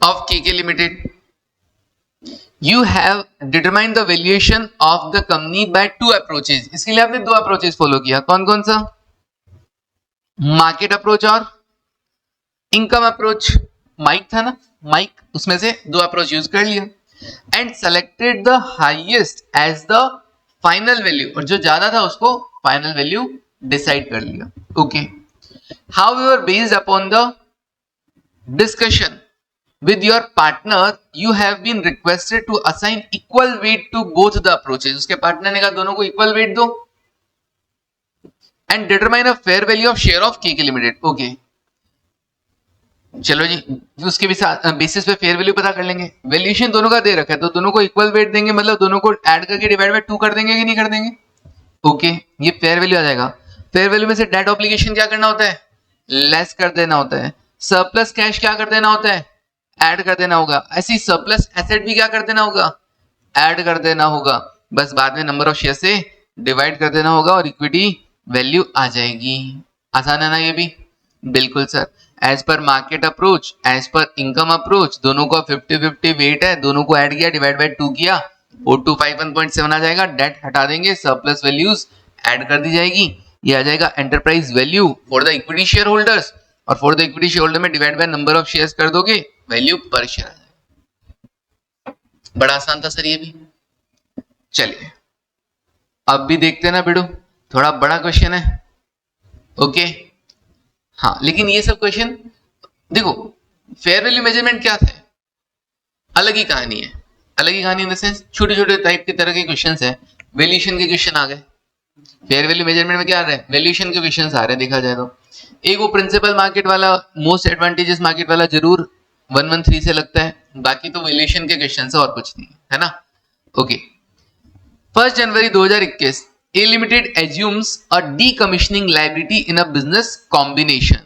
of KK Limited. You have determined the valuation of the company by 2 approaches. इसके लिए आपने 2 approaches follow किया. कौन कौन सा? मार्केट अप्रोच और इनकम अप्रोच. माइक था ना, माइक, उसमें से 2 अप्रोच यूज कर लिया and selected the highest as the final value, और जो ज्यादा था उसको फाइनल वैल्यू डिसाइड कर लिया. Okay. However based upon the discussion with your partner you have been requested to assign equal weight to both the approaches. उसके partner ने कहा दोनों को इक्वल वेट दो and determine a fair value of share of KK Limited. Okay, चलो जी, उसके basis पे fair value पता कर लेंगे. वैल्यूएशन दोनों का दे रखा है तो दोनों को इक्वल वेट देंगे, मतलब दोनों को ऐड करके डिवाइड बाय 2 कर देंगे कि नहीं कर देंगे. ओके, ये फेयर वैल्यू आ जाएगा. फेयर वैल्यू में से डेट ऑब्लिगेशन क्या करना होता है? लेस कर देना होता है. सरप्लस कैश क्या कर देना होता है? ऐड कर देना होगा. ऐसी सरप्लस एसेट भी क्या कर देना होगा? ऐड कर देना होगा. बस बाद में नंबर ऑफ शेयर से डिवाइड कर देना होगा और इक्विटी वैल्यू आ जाएगी. आसान है ना ये भी? बिल्कुल sir. As per market approach, as per income approach, दोनों का 50-50 वेट है, दोनों को ऐड किया, डिवाइड बाय 2 किया, 4251.7 आ जाएगा. डेट हटा देंगे, सरप्लस वैल्यूज ऐड कर दी जाएगी, ये आ जाएगा enterprise value for the equity shareholders, और for the equity shareholder में divide by number of shares कर दोगे, वैल्यू पर शेयर आ जाएगा. बड़ा आसान था सर ये भी. चलिए अब भी देखते हैं ना बेटू, थोड़ा बड़ा क्वेश्चन है. ओके, हाँ, लेकिन ये सब क्वेश्चन देखो, फेयर वैल्यू मेजरमेंट क्या था, अलग ही कहानी है. अलग ही कहानी इन द सेंस छोटे छोटे टाइप के तरह के क्वेश्चंस है. वैल्यूएशन के क्वेश्चन आ गए. फेयर वैल्यू मेजरमेंट में क्या आ रहा है? वैल्यूएशन के क्वेश्चंस आ रहे हैं. देखा जाए तो एक वो प्रिंसिपल मार्केट वाला, मोस्ट एडवांटेजेस मार्केट वाला जरूर 113 से लगता है, बाकी तो वैल्यूएशन के क्वेश्चन है और कुछ नहीं है ना. Okay. 1 January 2021 A Limited assumes a decommissioning liability in a business combination.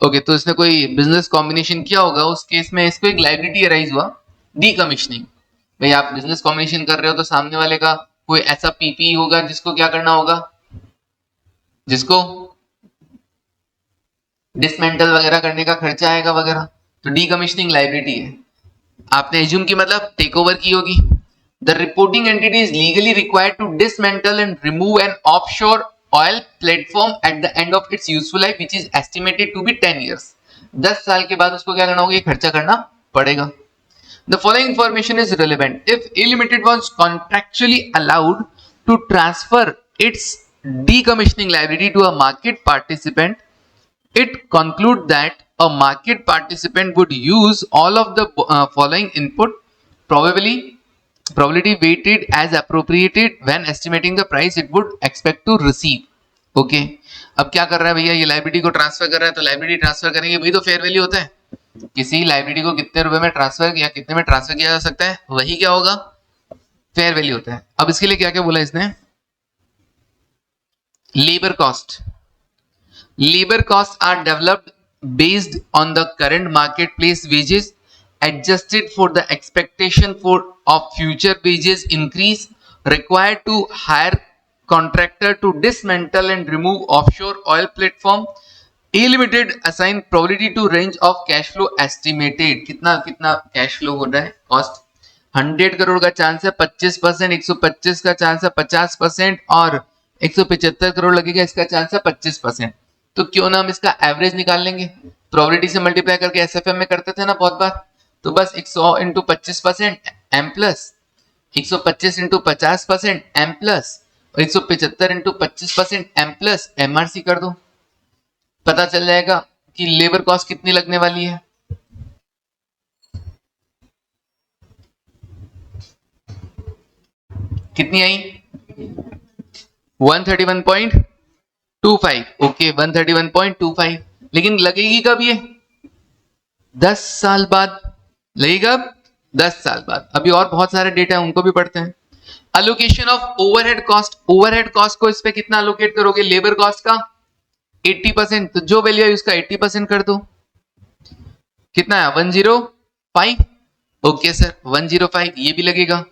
Okay, तो इसने कोई बिजनेस कॉम्बिनेशन किया होगा, उस केस में इसको एक लाइबिलिटी अराइज हुआ, डीकमिशनिंग. भाई आप बिजनेस कॉम्बिनेशन कर रहे हो तो सामने वाले का कोई ऐसा पीपी होगा जिसको क्या करना होगा, जिसको डिसमेंटल वगैरह करने का खर्चा आएगा वगैरह, तो डीकमिशनिंग लाइबिलिटी है. आपने एज्यूम की मतलब टेक ओवर की होगी. The reporting entity is legally required to dismantle and remove an offshore oil platform at the end of its useful life, which is estimated to be 10 years. 10 साल के बाद उसको क्या करना होगा? ये खर्चा करना पड़ेगा. The following information is relevant. If A Limited was contractually allowed to transfer its decommissioning liability to a market participant, it concludes that a market participant would use all of the following input, probability weighted as appropriated when estimating the price it would expect to receive. Okay, अब क्या कर रहा है भैया? ये liability को transfer कर रहा है, तो लाइबिलिटी ट्रांसफर करेंगे, वही तो फेयर वैल्यू होता है. किसी लाइबिलिटी को कितने रुपए में ट्रांसफर या कितने में ट्रांसफर किया जा सकता है, वही क्या होगा? फेयर वैल्यू होता है. अब इसके लिए क्या क्या बोला इसने? Labour cost. Labour cost are developed based on the current market place wages adjusted for the expectation of future wages increase, required to hire contractor to dismantle and remove offshore oil platform. A Limited assign probability to range of cash flow estimated. कितना cash flow हो रहा है? Cost 100 crore का chance है 25%, 125 का chance है 50% और 175 करोड़ लगेगा, इसका चांस है 25%. तो क्यों ना हम इसका एवरेज निकाल लेंगे, प्रोबेबिलिटी से मल्टीप्लाई करके SFM में करते थे ना बहुत बार. तो बस 100 into 25% M plus 125 into 50% M plus 175 into 25% M plus MRC कर दो, पता चल जाएगा कि लेबर कॉस्ट कितनी लगने वाली है. कितनी आई? 131.25. ओके, 131.25. लेकिन लगेगी कब ये? 10 साल बाद लगेगा. 10 साल बाद. अभी और बहुत सारे डेटा है, उनको भी पढ़ते हैं. Allocation of overhead cost. Overhead cost को इस पे कितना अलोकेट करोगे? लेबर कॉस्ट का 80%. तो जो वैल्यू है उसका 80% कर दो. कितना है? 10 5। ओके सर 105 ये भी लगेगा।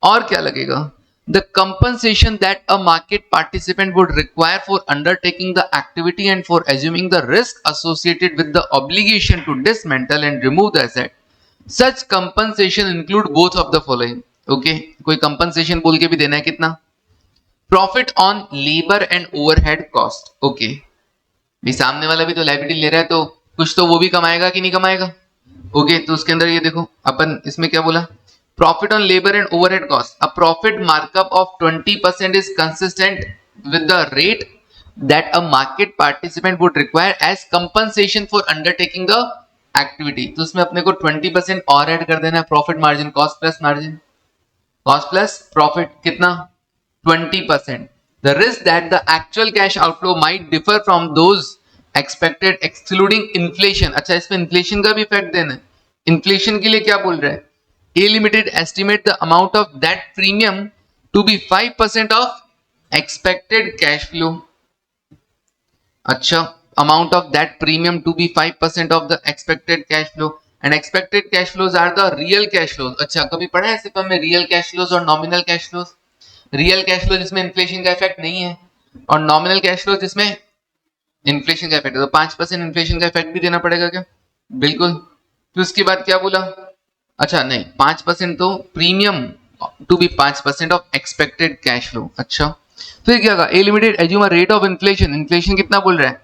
और क्या लगेगा? The compensation that a market participant would require for undertaking the activity and for assuming the risk associated with the obligation to dismantle and remove the asset, such compensation include both of the following. Okay, कोई compensation बोल के भी देना है कितना? Profit on labour and overhead cost. Okay, भी सामने वाला भी तो लायबिलिटी ले रहा है तो कुछ तो वो भी कमाएगा कि नहीं कमाएगा। ओके, तो उसके अंदर ये देखो अपन इसमें क्या बोला, profit on labour and overhead cost, a profit markup of 20% is consistent with the rate that a market participant would require as compensation for undertaking the activity. तो उसमें अपने को 20% और ऐड कर देना है, profit margin, cost plus margin, cost plus profit कितना 20%। The risk that the actual cash outflow might differ from those expected excluding inflation। अच्छा, इसमें इन्फ्लेशन का भी इफेक्ट देना है। इन्फ्लेशन के लिए क्या बोल रहा है? A limited estimate the amount of that premium to be 5% of expected cash flow। अच्छा, amount of that premium to be 5% of the expected cash flow and expected cash flows are the real cash flows। अच्छा, कभी पढ़ा है सिर्फ हमें real cash flows और nominal cash flows? Real cash flow जिसमें inflation का इफेक्ट नहीं है और नॉमिनल कैश फ्लो जिसमें इन्फ्लेशन का इफेक्ट है। तो 5% इन्फ्लेशन का इफेक्ट भी देना पड़ेगा क्या? बिल्कुल। फिर उसके बाद क्या बोला? अच्छा नहीं, 5% तो premium to be 5% of expected cash flow. अच्छा, फिर क्या कहा? A limited assume a rate of inflation, inflation कितना बोल रहा है?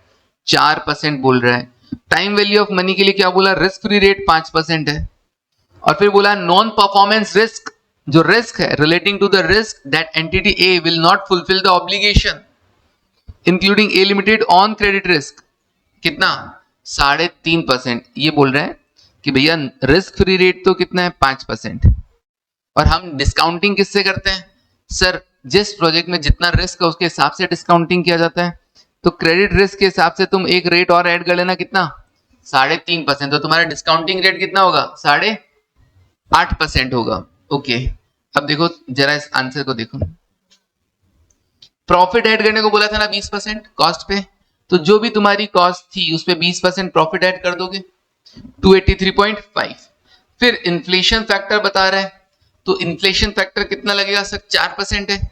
4% बोल रहा है। टाइम वैल्यू ऑफ मनी के लिए क्या बोला? रिस्क फ्री रेट 5% है। और फिर बोला नॉन परफॉर्मेंस रिस्क, जो रिस्क है relating to the risk that entity A will not fulfil the obligation including a limited on credit risk, कितना? 3.5%। ये बोल रहे हैं कि भैया रिस्क फ्री रेट तो कितना है? 5%। और हम डिस्काउंटिंग किससे करते हैं? सर, जिस प्रोजेक्ट में जितना रिस्क है उसके हिसाब से डिस्काउंटिंग किया जाता है। तो क्रेडिट रिस्क के हिसाब से तुम एक रेट और ऐड कर लेना, कितना? 3.5%। तो तुम्हारा डिस्काउंटिंग रेट कितना होगा? 8.5% होगा। ओके, अब देखो जरा इस आंसर को देखो। प्रॉफिट ऐड करने को बोला था ना 20% कॉस्ट पे, तो जो भी तुम्हारी कॉस्ट थी उस पे 20% प्रॉफिट ऐड कर दोगे, 283.5। फिर इन्फ्लेशन फैक्टर बता रहा है, तो इन्फ्लेशन फैक्टर कितना लगेगा सर? 4% है।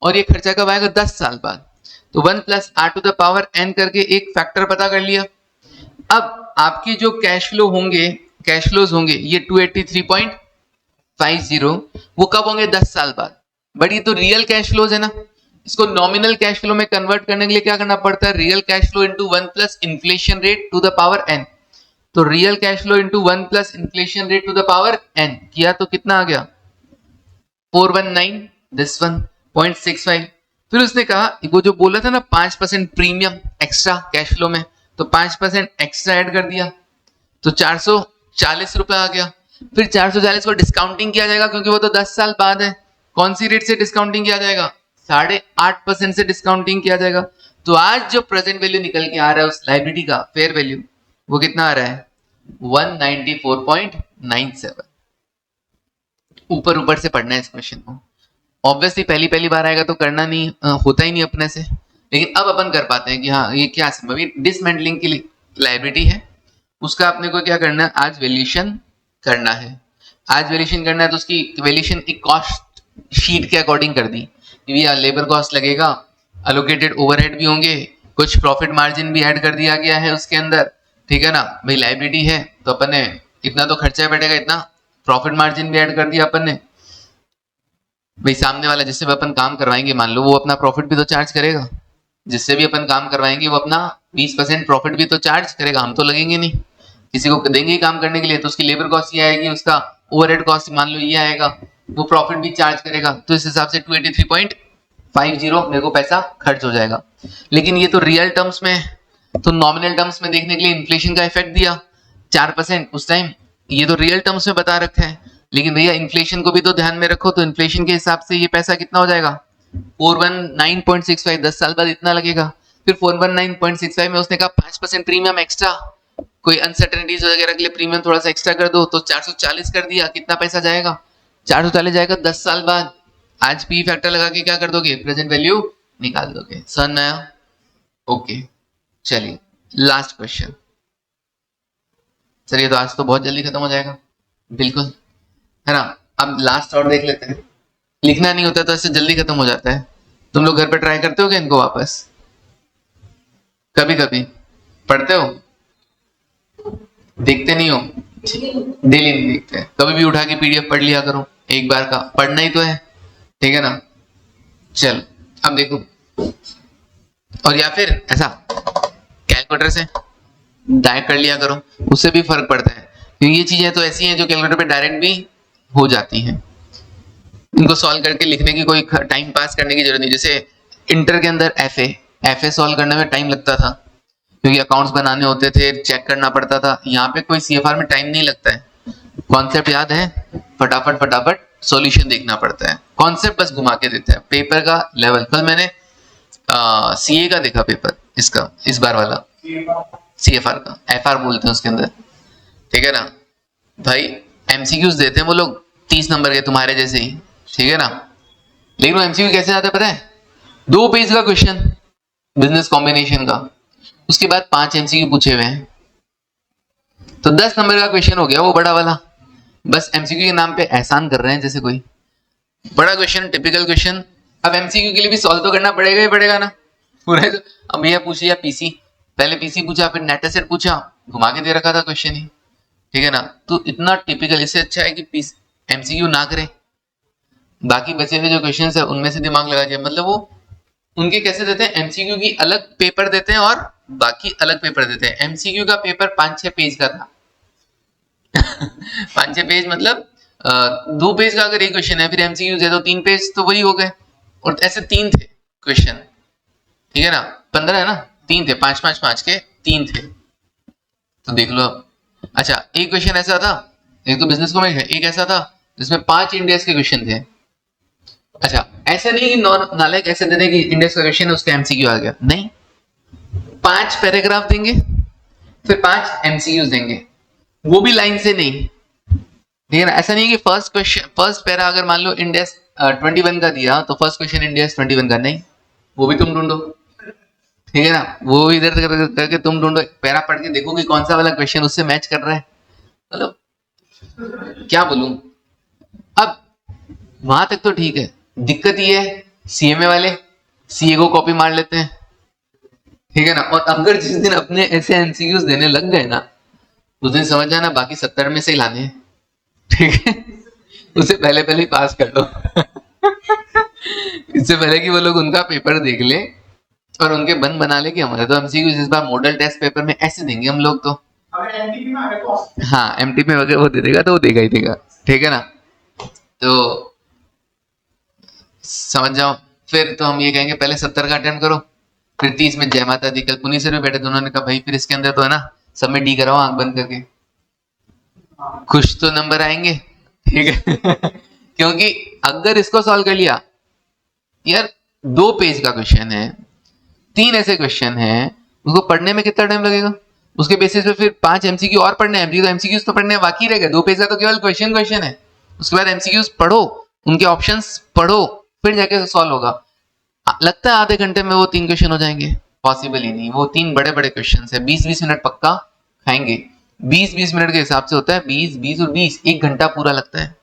और ये खर्चा कब आएगा? 10 साल बाद। तो 1 + r⁴n करके एक फैक्टर पता कर लिया। अब आपके जो कैश फ्लो होंगे, कैश फ्लोज होंगे ये 283.50, वो कब होंगे? 10 साल बाद। बट ये तो रियल कैश फ्लोज है ना, इसको नॉमिनल कैश फ्लो में कन्वर्ट करने के लिए क्या करना पड़ता है? Real cash flow into 1 + inflation rate to the power n। तो real cash flow into 1 + inflation rate to the power n किया तो कितना आ गया? 419, दिस वन 0.65। फिर उसने कहा वो जो बोला था ना 5% प्रीमियम एक्स्ट्रा कैश फ्लो में, तो 5% एक्स्ट्रा ऐड कर दिया तो 440 रुपए आ गया। फिर 440 को डिस्काउंटिंग किया जाएगा क्योंकि वो तो 10 साल बाद है। कौन सी रेट से डिस्काउंटिंग किया जाएगा? 8.5% से डिस्काउंटिंग किया जाएगा। तो आज जो प्रेजेंट वैल्यू निकल के आ रहा है उस लाइबिलिटी का फेयर वैल्यू, वो कितना आ रहा है? 194.97। ऊपर ऊपर से पढ़ना है इस क्वेश्चन को। ऑब्वियसली पहली पहली बार आएगा तो करना नहीं होता ही नहीं अपने से, लेकिन अब अपन कर पाते हैं कि हाँ ये क्या संभव, डिसमेंटलिंग की लाइबिलिटी है, उसका अपने को क्या करना है? आज वैल्यूएशन करना है। आज वैल्यूएशन करना है तो उसकी वैल्यूएशन एक कॉस्ट शीट के अकॉर्डिंग कर दी। भैया लेबर कॉस्ट लगेगा, अलोकेटेड ओवरहेड भी होंगे, कुछ प्रॉफिट मार्जिन भी ऐड कर दिया गया है उसके अंदर, ठीक है ना भाई। लाइबिलिटी है तो अपन ने इतना तो खर्चा बैठेगा, इतना प्रॉफिट मार्जिन भी ऐड कर दिया अपन ने। भाई सामने वाला जिससे भी अपन काम करवाएंगे मान लो वो अपना प्रॉफिट भी तो चार्ज करेगा, जिससे भी अपन काम करवाएंगे वो अपना 20% प्रॉफिट भी तो चार्ज करेगा, हम तो लगेंगे नहीं, किसी को देंगे ही काम करने के लिए, तो उसकी लेबर कॉस्ट ये आएगी, उसका ओवरहेड कॉस्ट मान लो ये आएगा, वो प्रॉफिट भी चार्ज करेगा, तो इस हिसाब से 283.50 मेरे को पैसा खर्च हो जाएगा। लेकिन ये तो रियल टर्म्स में, तो नॉमिनल टर्म्स में देखने के लिए इन्फ्लेशन का इफेक्ट दिया 4% उस टाइम, ये तो रियल टर्म्स में बता रखा है। लेकिन भैया इन्फ्लेशन को भी तो ध्यान में रखो, तो इन्फ्लेशन के हिसाब से ये पैसा कितना हो जाएगा? 419.65, 10 साल बाद इतना लगेगा। फिर 419.65 में उसने कहा 5% प्रीमियम एक्स्ट्रा, कोई अनसर्टेनिटीज वगैरह के लिए प्रीमियम थोड़ा सा एक्स्ट्रा कर दो, तो 440 कर दिया, कितना पैसा जाएगा? 440 जाएगा 10 साल बाद। आज पी फैक्टर लगा के क्या कर दोगे? प्रेजेंट वैल्यू निकाल दोगे। समझ में आया? ओके, चलिए लास्ट क्वेश्चन। सर ये तो आज तो बहुत जल्दी खत्म हो जाएगा, बिल्कुल है ना। अब लास्ट और देख लेते हैं। लिखना नहीं होता तो ऐसे जल्दी खत्म हो जाता है। तुम लोग घर पे ट्राई करते हो क्या इनको वापस? कभी कभी पढ़ते हो? देखते नहीं हो? डेली नहीं देखते, कभी भी उठा के पीडीएफ पढ़ लिया करो, एक बार का पढ़ना ही तो है, ठीक है ना। चल अब देखो, और या फिर ऐसा कैलकुलेटर से डायरेक्ट कर लिया करो, उससे भी फर्क पड़ता है, क्योंकि ये चीजें तो ऐसी हैं जो कैलकुलेटर पे डायरेक्ट भी हो जाती हैं। इनको सॉल्व करके लिखने की कोई टाइम पास करने की जरूरत नहीं। जैसे इंटर के अंदर एफए सॉल्व करने में टाइम लगता था, क्योंकि अकाउंट्स बनाने होते थे, चेक करना पड़ता था। यहाँ पे कोई सीएफआर में टाइम नहीं लगता है, कॉन्सेप्ट याद है, फटाफट फटाफट सॉल्यूशन देखना पड़ता है, कॉन्सेप्ट बस घुमा के देता है। पेपर का लेवल, कल मैंने सीए का देखा पेपर, इसका इस बार वाला सीएफआर का, एफआर बोलते हैं उसके अंदर, ठीक है ना भाई। एमसीक्यूज देते हैं वो लोग 30 नंबर के, तुम्हारे जैसे ही, ठीक है ना। लेकिन वो एमसीक्यू कैसे आता है पता है? 2 पेज का क्वेश्चन बिजनेस कॉम्बिनेशन का, उसके बाद 5 एमसीक्यू पूछे हुए हैं, तो 10 नंबर का क्वेश्चन हो गया वो बड़ा वाला। बस एमसीक्यू के नाम पे एहसान कर रहे हैं जैसे कोई बड़ा क्वेश्चन, टिपिकल क्वेश्चन। अब एमसीक्यू के लिए भी सॉल्व तो करना पड़ेगा ही पड़ेगा ना पूरे। अब भैया पूछ लिया पीसी, पहले पीसी पूछा, फिर नेट एसेट पूछा, घुमा के दे रखा था क्वेश्चन ही, ठीक है ना। तो इतना टिपिकल, इससे अच्छा है कि एमसीक्यू ना करे, बाकी बचे हुए जो क्वेश्चन है उनमें से दिमाग लगा जाए। मतलब वो उनके कैसे देते हैं, एमसीक्यू की अलग पेपर देते हैं और बाकी अलग पेपर देते हैं। एमसीक्यू का पेपर 5-6 पेज का था 5-6 पेज मतलब 2 पेज का अगर एक क्वेश्चन है, फिर एमसीक्यू है तो 3 पेज तो वही हो गए, और ऐसे 3 थे क्वेश्चन, ठीक है ना। 15 है ना, 3 थे, 5-5-5 के 3 थे, तो देख लो अब। अच्छा एक क्वेश्चन ऐसा था, एक तो बिजनेस को में है, एक ऐसा था जिसमें 5 इंडेक्स के क्वेश्चन थे। अच्छा ऐसा नहीं कि नालायक ऐसे दे कि इंडेक्स का क्वेश्चन है उसका एमसीक्यू आ गया, नहीं, 5 पैराग्राफ देंगे, फिर 5 एमसीक्यूज देंगे, वो भी लाइन से नहीं, ठीक है ना। ऐसा नहीं है कि फर्स्ट पैरा अगर मान लो इंडेक्स 21 का दिया तो फर्स्ट क्वेश्चन इंडेक्स 21 का, नहीं, वो भी तुम ढूंढो, ठीक है ना। वो इधर करके तुम ढूंढो, पैरा पढ़ के देखो कि कौन सा वाला क्वेश्चन उससे मैच कर रहा है। मतलब क्या बोलूं, अब वहां तक तो ठीक है। दिक्कत ये है सीएमए वाले सीए को कॉपी मार लेते हैं, ठीक है ना। और अगर जिस दिन अपने ऐसे एमसीक्यूज देने लग गए ना, उस दिन समझ जाना बाकी 70 में से ही लाने हैं, ठीक है। उसे पहले पहले ही पास कर लो इससे पहले कि वो लोग उनका पेपर देख ले और उनके बन बना ले कि हमारे तो एमसीक्यूज इस बार मॉडल टेस्ट पेपर में ऐसे देंगे हम लोग तो। हाँ एमटी में अगर वो दे देगा तो वो देगा ही देगा, ठीक है ना। तो समझ जाओ, फिर तो हम ये कहेंगे पहले 70 का अटेम्प्ट करो, फिर 30 में जय माता दी। कल पुनी सर भी बैठे थे, उन्होंने कहा भाई फिर इसके अंदर तो है ना सब में डी कराओ आंख बंद करके, कुछ तो नंबर आएंगे, ठीक है क्योंकि अगर इसको सॉल्व कर लिया यार, 2 पेज का क्वेश्चन है, 3 ऐसे क्वेश्चन है, उसको पढ़ने में कितना टाइम लगेगा, उसके बेसिस पे फिर 5 एमसीक्यू और पढ़ने हैं, एमसीक्यूज तो पढ़ने बाकी रह गए, 2 पेज का तो केवल क्वेश्चन है, उसके बाद एमसीक्यूज पढ़ो, उनके ऑप्शंस पढ़ो, फिर जाके सॉल्व होगा। लगता है आधे घंटे में वो 3 क्वेश्चन हो जाएंगे, पॉसिबल ही नहीं। वो 3 बड़े बड़े क्वेश्चन है, 20-20 मिनट पक्का खाएंगे, 20-20 मिनट के हिसाब से होता है, 20-20 और 20 1 घंटा पूरा लगता है।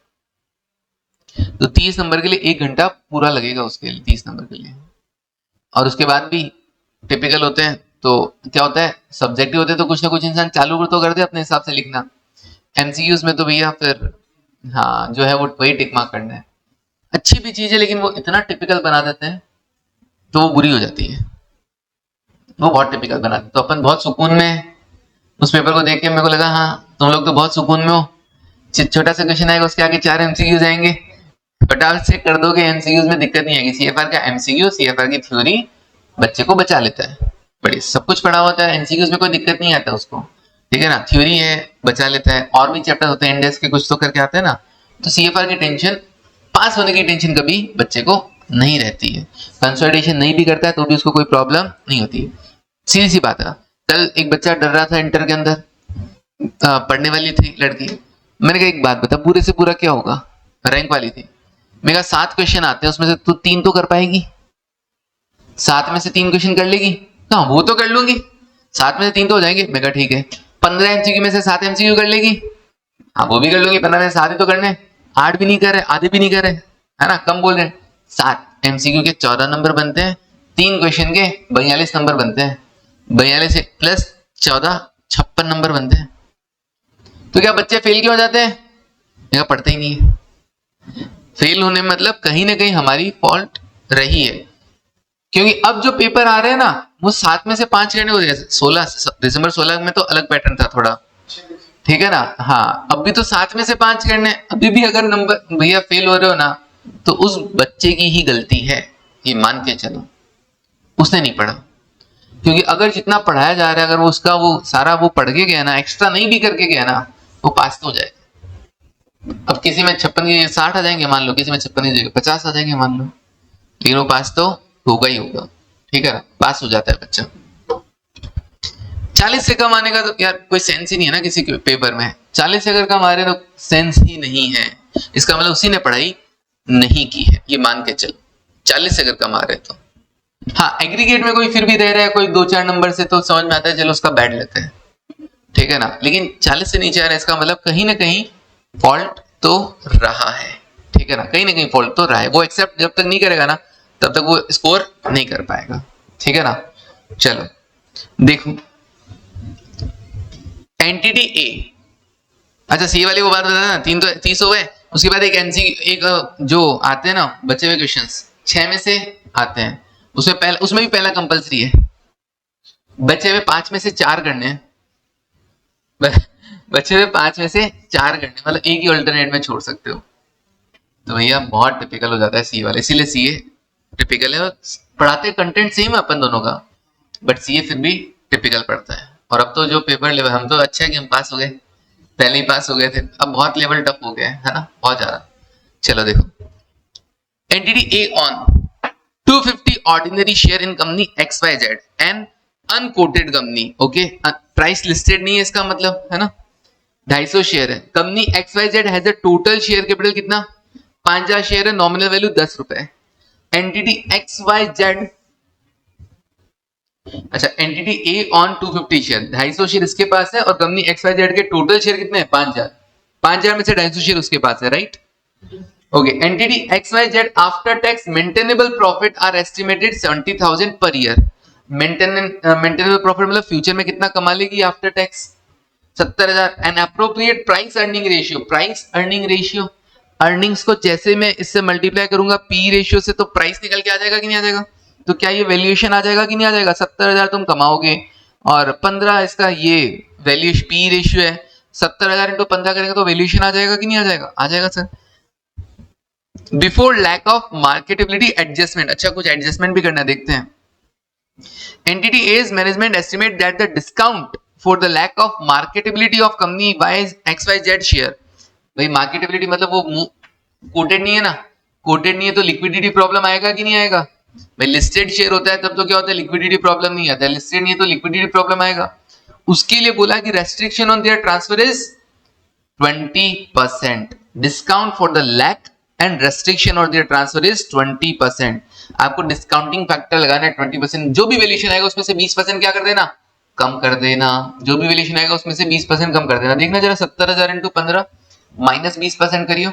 तो 30 नंबर के लिए 1 घंटा पूरा लगेगा उसके लिए, 30 नंबर के लिए। और उसके बाद भी टिपिकल होते हैं, तो क्या होता है सब्जेक्टिव होते हैं, तो कुछ ना कुछ इंसान चालू तो कर दे अपने हिसाब से लिखना। एमसीक्यूज में तो भैया फिर हाँ जो है वो वही टिक मार्क करना है। अच्छी भी चीज है लेकिन वो इतना टिपिकल बना देते हैं तो वो बुरी हो जाती है, वो बहुत टिपिकल बना देते। तो अपन बहुत सुकून में उस पेपर को देख के मेरे को लगा हाँ तुम लोग तो बहुत सुकून में हो, छोटा सा क्वेश्चन आएगा उसके आगे 4 एमसीक्यूज आएंगे, फटाफट से कर दोगे, एमसीक्यूज में दिक्कत नहीं आएगी। सीएफआर का एमसीक्यू, सीएफआर की थ्योरी बच्चे को बचा लेता है, बड़ी सब कुछ पढ़ा होता है, एमसीक्यूज में कोई दिक्कत नहीं आता उसको, ठीक है ना। थ्योरी है बचा लेता है, और भी चैप्टर होते हैं इंडेक्स के कुछ तो करके आते हैं ना। तो सीएफआर की टेंशन, पास होने की टेंशन कभी बच्चे को नहीं रहती है। कंसोलिडेशन नहीं भी करता है तो भी उसको कोई प्रॉब्लम नहीं होती है, सीधी सी बात है। कल एक बच्चा डर रहा था इंटर के अंदर, पढ़ने वाली थी लड़की, मैंने कहा एक बात बता पूरे से पूरा क्या होगा, रैंक वाली थी। मैंने कहा 7 क्वेश्चन आते हैं उसमें से तू 3 तो कर पाएगी, 7 में से 3 क्वेश्चन कर लेगी? हाँ वो तो कर लूंगी, 7 में से 3 तो हो जाएंगे। मैं कहा ठीक है, 15 एमसीक्यू में से 7 एमसीक्यू कर लेगी, हाँ वो भी कर लूंगी, 15 में 7 ही तो करने, 8 भी नहीं कर रहे, आधे भी नहीं कर रहे, है ना, कम बोल रहे हैं। 7 एमसीक्यू के 14 नंबर बनते हैं, 3 क्वेश्चन के 42 नंबर बनते हैं, 42 प्लस 14 56 नंबर बनते हैं। तो क्या बच्चे फेल क्यों हो जाते हैं? या पढ़ते ही नहीं है। फेल होने मतलब कहीं ना कहीं हमारी फॉल्ट रही है, क्योंकि अब जो पेपर आ रहे हैं ना वो 7 में से 5 करने हो रहे हैं। 16 दिसंबर 16 में तो अलग पैटर्न था थोड़ा, ठीक है ना, हाँ अब भी तो 7 में से 5 करने। अभी भी अगर नंबर भैया फेल हो रहे हो ना तो उस बच्चे की ही गलती है, ये मान के चलो, उसने नहीं पढ़ा। क्योंकि अगर जितना पढ़ाया जा रहा है अगर वो उसका वो सारा वो पढ़ के गया ना, एक्स्ट्रा नहीं भी करके गया ना, वो पास तो हो जाएगा। अब किसी में 56 की 60 आ जाएंगे मान लो, किसी में 56 की जगह 50 आ जाएंगे मान लो, लेकिन वो पास तो होगा ही होगा, ठीक है ना, पास हो जाता है बच्चा। 40 से कम आने का तो यार कोई सेंस ही नहीं है ना किसी के पेपर में। 40 से अगर कम आ रहे तो सेंस ही नहीं है, इसका मतलब उसी ने पढ़ाई नहीं की है, ये मान के चल। 40 से अगर कम आ रहे तो हाँ, एग्रीगेट में कोई फिर भी रह रहा है कोई 2-4 नंबर से तो समझ में आता है, चलो उसका बैड लेते हैं, ठीक है ना, लेकिन 40 से नीचे आ रहा है इसका मतलब कहीं ना कहीं फॉल्ट तो रहा है, ठीक है ना, कहीं ना कहीं फॉल्ट तो रहा है। वो एक्सेप्ट जब तक नहीं करेगा ना तब तक वो स्कोर नहीं कर पाएगा, ठीक है ना। चलो देखो एंटिटी ए, अच्छा सी वाली वो बात बता ना, 3 तो 30 हो गए, उसके बाद एक एनसी एक जो आते हैं ना बचे हुए क्वेश्चंस 6 में से आते हैं, उसमें पहला, उसमें भी पहला कंपलसरी है, बचे हुए 5 में से 4 करने हैं, बचे हुए 5 में से 4 करने, मतलब एक ही अल्टरनेट में छोड़ सकते हो। तो भैया बहुत टिपिकल हो जाता है सी वाले, इसीलिए सीए टिपिकल है। पढ़ाते कंटेंट सेम है अपन दोनों का, बट सीए फिर भी टिपिकल पड़ता है। और अब तो जो पेपर लेवल, हम तो अच्छा है कि हम पास हो गए, पहले ही पास हो गए थे, अब बहुत लेवल टफ हो गया है ना, बहुत ज्यादा। चलो देखो entity A on 250 ordinary share in company XYZ and unquoted company, okay, price listed नहीं है इसका मतलब, है ना, 250 शेयर है, company XYZ has a total share capital कितना 5000 शेयर है, नॉमिनल वैल्यू 10 रुपए। एंटिटी XYZ, अच्छा entity A on 250 share, 250 share इसके पास है और कंपनी XYZ के टोटल शेयर कितने हैं 5000, 5000 में से 250 शेयर उसके पास है, right, okay. Entity XYZ after tax maintainable profit are estimated 70,000 per year. Maintainable profit मतलब फ्यूचर में कितना कमा लेगी after tax 70,000। An appropriate price earning ratio, price earning ratio, earnings को जैसे मैं इससे मल्टीप्लाई करूंगा पी रेशियो से तो प्राइस निकल के आ जाएगा कि नहीं आ जाएगा, तो क्या ये वैल्यूएशन आ जाएगा कि नहीं आ जाएगा, 70,000 तुम कमाओगे और 15 इसका ये वैल्यूएशन पी रेशियो है, 70,000 इंटू 15 करेंगे तो वैल्यूएशन आ जाएगा कि नहीं आ जाएगा, आ जाएगा sir. Before lack of marketability adjustment, अच्छा कुछ एडजस्टमेंट भी करना, देखते हैं। Entity A's management estimate that the discount for the lack of marketability of company XYZ share, भाई मार्केटेबिलिटी मतलब वो कोटेड नहीं है ना, कोटेड नहीं है तो लिक्विडिटी प्रॉब्लम आएगा कि नहीं आएगा, भाई लिस्टेड शेयर होता है तब तो क्या होता है लिक्विडिटी प्रॉब्लम नहीं आता है, लिस्टेड नहीं है तो लिक्विडिटी प्रॉब्लम आएगा। उसके लिए बोला कि restriction on their transfer is 20%, discount for the lack and restriction on their transfer is 20%। आपको डिस्काउंटिंग फैक्टर लगाना है 20%, जो भी वैल्यूएशन आएगा उसमें से 20% क्या कर देना, कम कर देना, जो भी वैल्यूएशन आएगा उसमें से 20% कम कर देना। देखना जरा 70,000 इंटू 15 माइनस 20% करियो,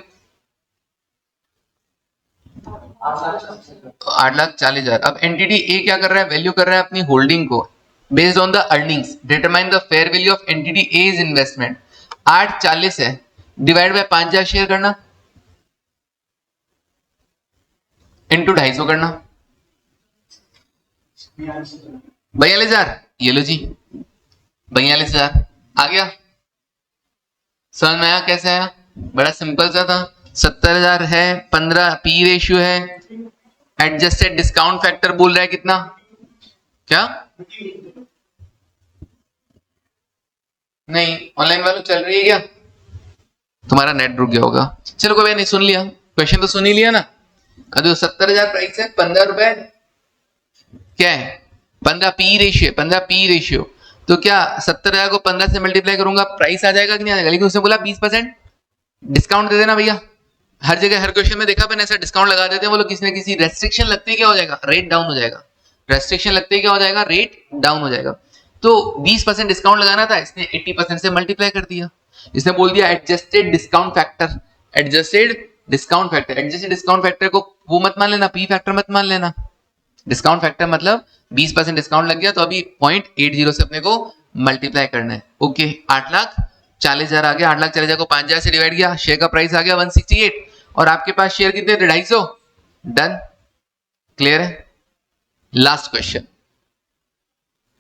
8,40,000। अब एंटिटी ए क्या कर रहा है, वैल्यू कर रहा है अपनी होल्डिंग को based on the earnings, determine the fair value of entity A is investment. 840 है, डिवाइड बाय 5000 शेयर करना इंटू 250 करना, 42,000, ये लो जी 42,000 आ गया, समझ में आया कैसे आया, बड़ा सिंपल सा था। 70,000 है, 15 पी रेशियो है, एडजस्टेड डिस्काउंट फैक्टर बोल रहा है कितना, क्या नहीं ऑनलाइन वालों चल रही है क्या, तुम्हारा नेट रुक गया होगा, चलो कोई नहीं, सुन लिया क्वेश्चन तो सुन ही लिया ना। अब 70,000 प्राइस है, 15 रुपए क्या है, 15 पी रेशियो, 15 पी रेशियो, तो क्या 70,000 को 15 से मल्टीप्लाई करूंगा प्राइस आ जाएगा कि नहीं आ जाएगा, लेकिन उसने बोला 20% डिस्काउंट दे देना भैया। हर जगह हर क्वेश्चन में देखा अपन ऐसा डिस्काउंट लगा देते हैं, वो लोग किसी न किसी रेस्ट्रिक्शन लगते ही क्या हो जाएगा, रेट डाउन हो जाएगा, रेस्ट्रिक्शन लगते ही क्या हो जाएगा, रेट डाउन हो जाएगा। तो 20% डिस्काउंट लगाना था, इसने 80% से मल्टीप्लाई कर दिया। इसने बोल दिया adjusted discount factor, adjusted discount factor. Adjusted discount factor को वो मत मान लेना, पी फैक्टर मत मान लेना। डिस्काउंट फैक्टर मतलब 20% डिस्काउंट लग गया तो अभी 0.80 से अपने को मल्टीप्लाई करना है। ओके, 8,40,000 आ गया, 8,40,000 को 5,000 से डिवाइड किया, शेयर का प्राइस आ गया 168 और आपके पास शेयर कितने थे? 250। डन, क्लियर है। लास्ट क्वेश्चन,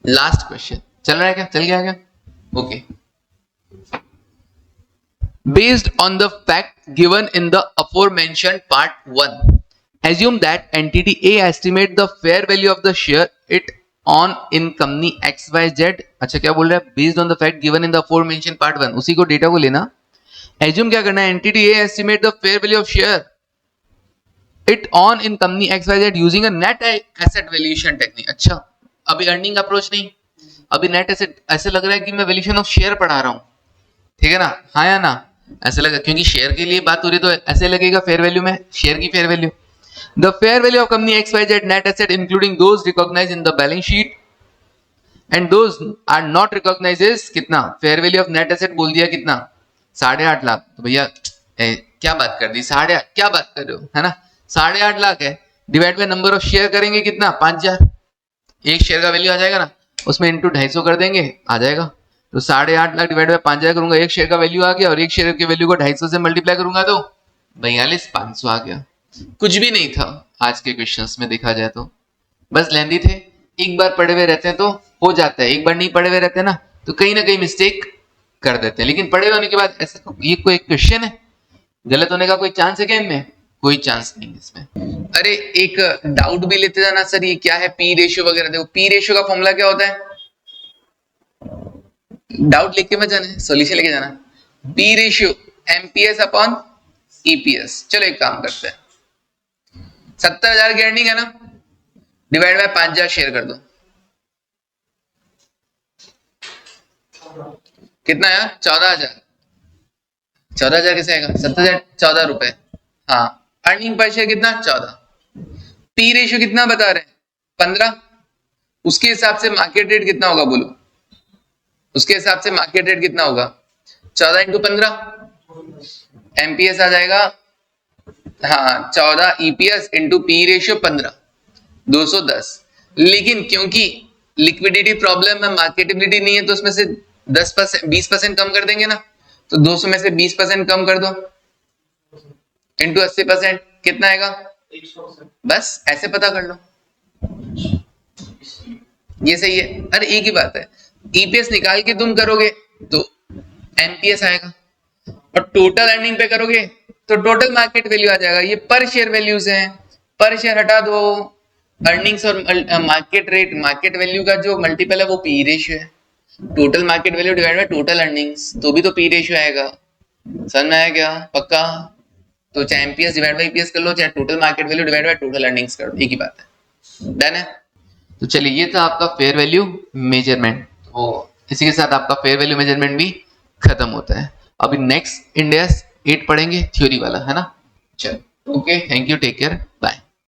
लास्ट क्वेश्चन चल रहा है क्या? चल गया क्या? Okay. Based on the fact given in the aforementioned part 1, assume that entity A estimate the fair value of the share it on in company XYZ। अच्छा क्या बोल रहा है? Based on the fact given in the aforementioned part 1, उसी को data को लेना। assume क्या करना है? entity A estimate the fair value of share it on in company XYZ using a net asset valuation technique। अच्छा, अभी अर्निंग अप्रोच नहीं, अभी नेट एसेट। ऐसे लग रहा है कि मैं वैल्यूएशन ऑफ शेयर पढ़ा रहा हूं, ठीक है ना? हाँ या ना? ऐसे लगा, क्योंकि शेयर के लिए बात हो रही तो ऐसे लगेगा फेयर वैल्यू में, शेयर की fair value. The fair value of company XYZ net asset including those recognised in the balance sheet and those are not recognised is कितना? Fair value of net asset बोल दिया कितना? 8.5 लाख। तो भैया क्या बात कर दी? 8.5 क्या बात कर रहे हो, है ना? 8.5 लाख है, divide by number of share करेंगे कितना? 5,000। एक शेयर का वैल्यू आ जाएगा ना, उसमें इंटू 250 कर देंगे, आ जाएगा। तो 8.5 लाख डिवाइड बाय 5,000 करूंगा, एक शेयर का वैल्यू आ गया, और एक शेयर के वैल्यू को 250 से मल्टीप्लाई करूंगा तो 42,500 आ गया। कुछ भी नहीं था आज के क्वेश्चंस में देखा जाए तो, बस लेंदी थे। एक बार पढ़े हुए रहते हैं तो हो जाता है, एक बार नहीं पढ़े हुए रहते हैं ना तो कहीं ना कहीं मिस्टेक कर देते हैं, लेकिन पढ़े होने के बाद ऐसा ये कोई क्वेश्चन है, गलत होने का कोई चांस है क्या इनमें? कोई चांस नहीं इसमें। अरे एक डाउट भी लेते जाना सर, ये क्या है पी रेशियो वगैरह? देखो पी रेशियो का फॉर्मूला क्या होता है? डाउट लेके मत जाना, सॉल्यूशन लेके जाना। P ratio MPS upon EPS. चलो एक काम करते हैं, 70,000 की अर्निंग है ना, डिवाइड बाय 5,000 शेयर कर दो, कितना आया? 14,000। 14,000 कैसे आएगा? 70,000 14 रुपए। हाँ, अर्निंग पर शेयर कितना? 14। पी रेशियो कितना बता रहे हैं? 15। उसके हिसाब से मार्केट रेट कितना होगा बोलो? उसके हिसाब से मार्केट रेट कितना होगा? 14 इंटू 15 एमपीएस आ जाएगा। हाँ, 14 ईपीएस इंटू पी रेशियो 15, 210। लेकिन क्योंकि लिक्विडिटी प्रॉब्लम है, मार्केटेबिलिटी नहीं है, तो उसमें से 10% 20% कम कर देंगे ना, तो 200 में से 20% कम कर दो इंटू 80%, कितना आएगा? बस ऐसे पता कर लो, ये सही है। अरे एक ही बात है, ईपीएस निकाल के तुम करोगे तो एमपीएस आएगा, और टोटल अर्निंग पे करोगे तो टोटल मार्केट वैल्यू आ जाएगा। ये पर शेयर वैल्यूज हैं, पर शेयर हटा दो, अर्निंग्स और मार्केट रेट, मार्केट वैल्यू का जो मल्टीपल है वो पी रेशियो है। Total market value divide by total earnings, तो भी तो पी रेशियो आएगा। समझ में आया क्या? पक्का? तो चाहे एमपीएस डिवाइड बाय ईपीएस कर लो, चाहे total market value divide by total earnings कर लो, एक ही बात है। डन है? तो चलिए, ये था आपका फेयर वैल्यू मेजरमेंट। तो इसी के साथ आपका फेयर वैल्यू मेजरमेंट भी खत्म होता है। अभी नेक्स्ट इंड AS 8 पढ़ेंगे, थ्योरी वाला, है ना? चलो, okay, thank you, take care.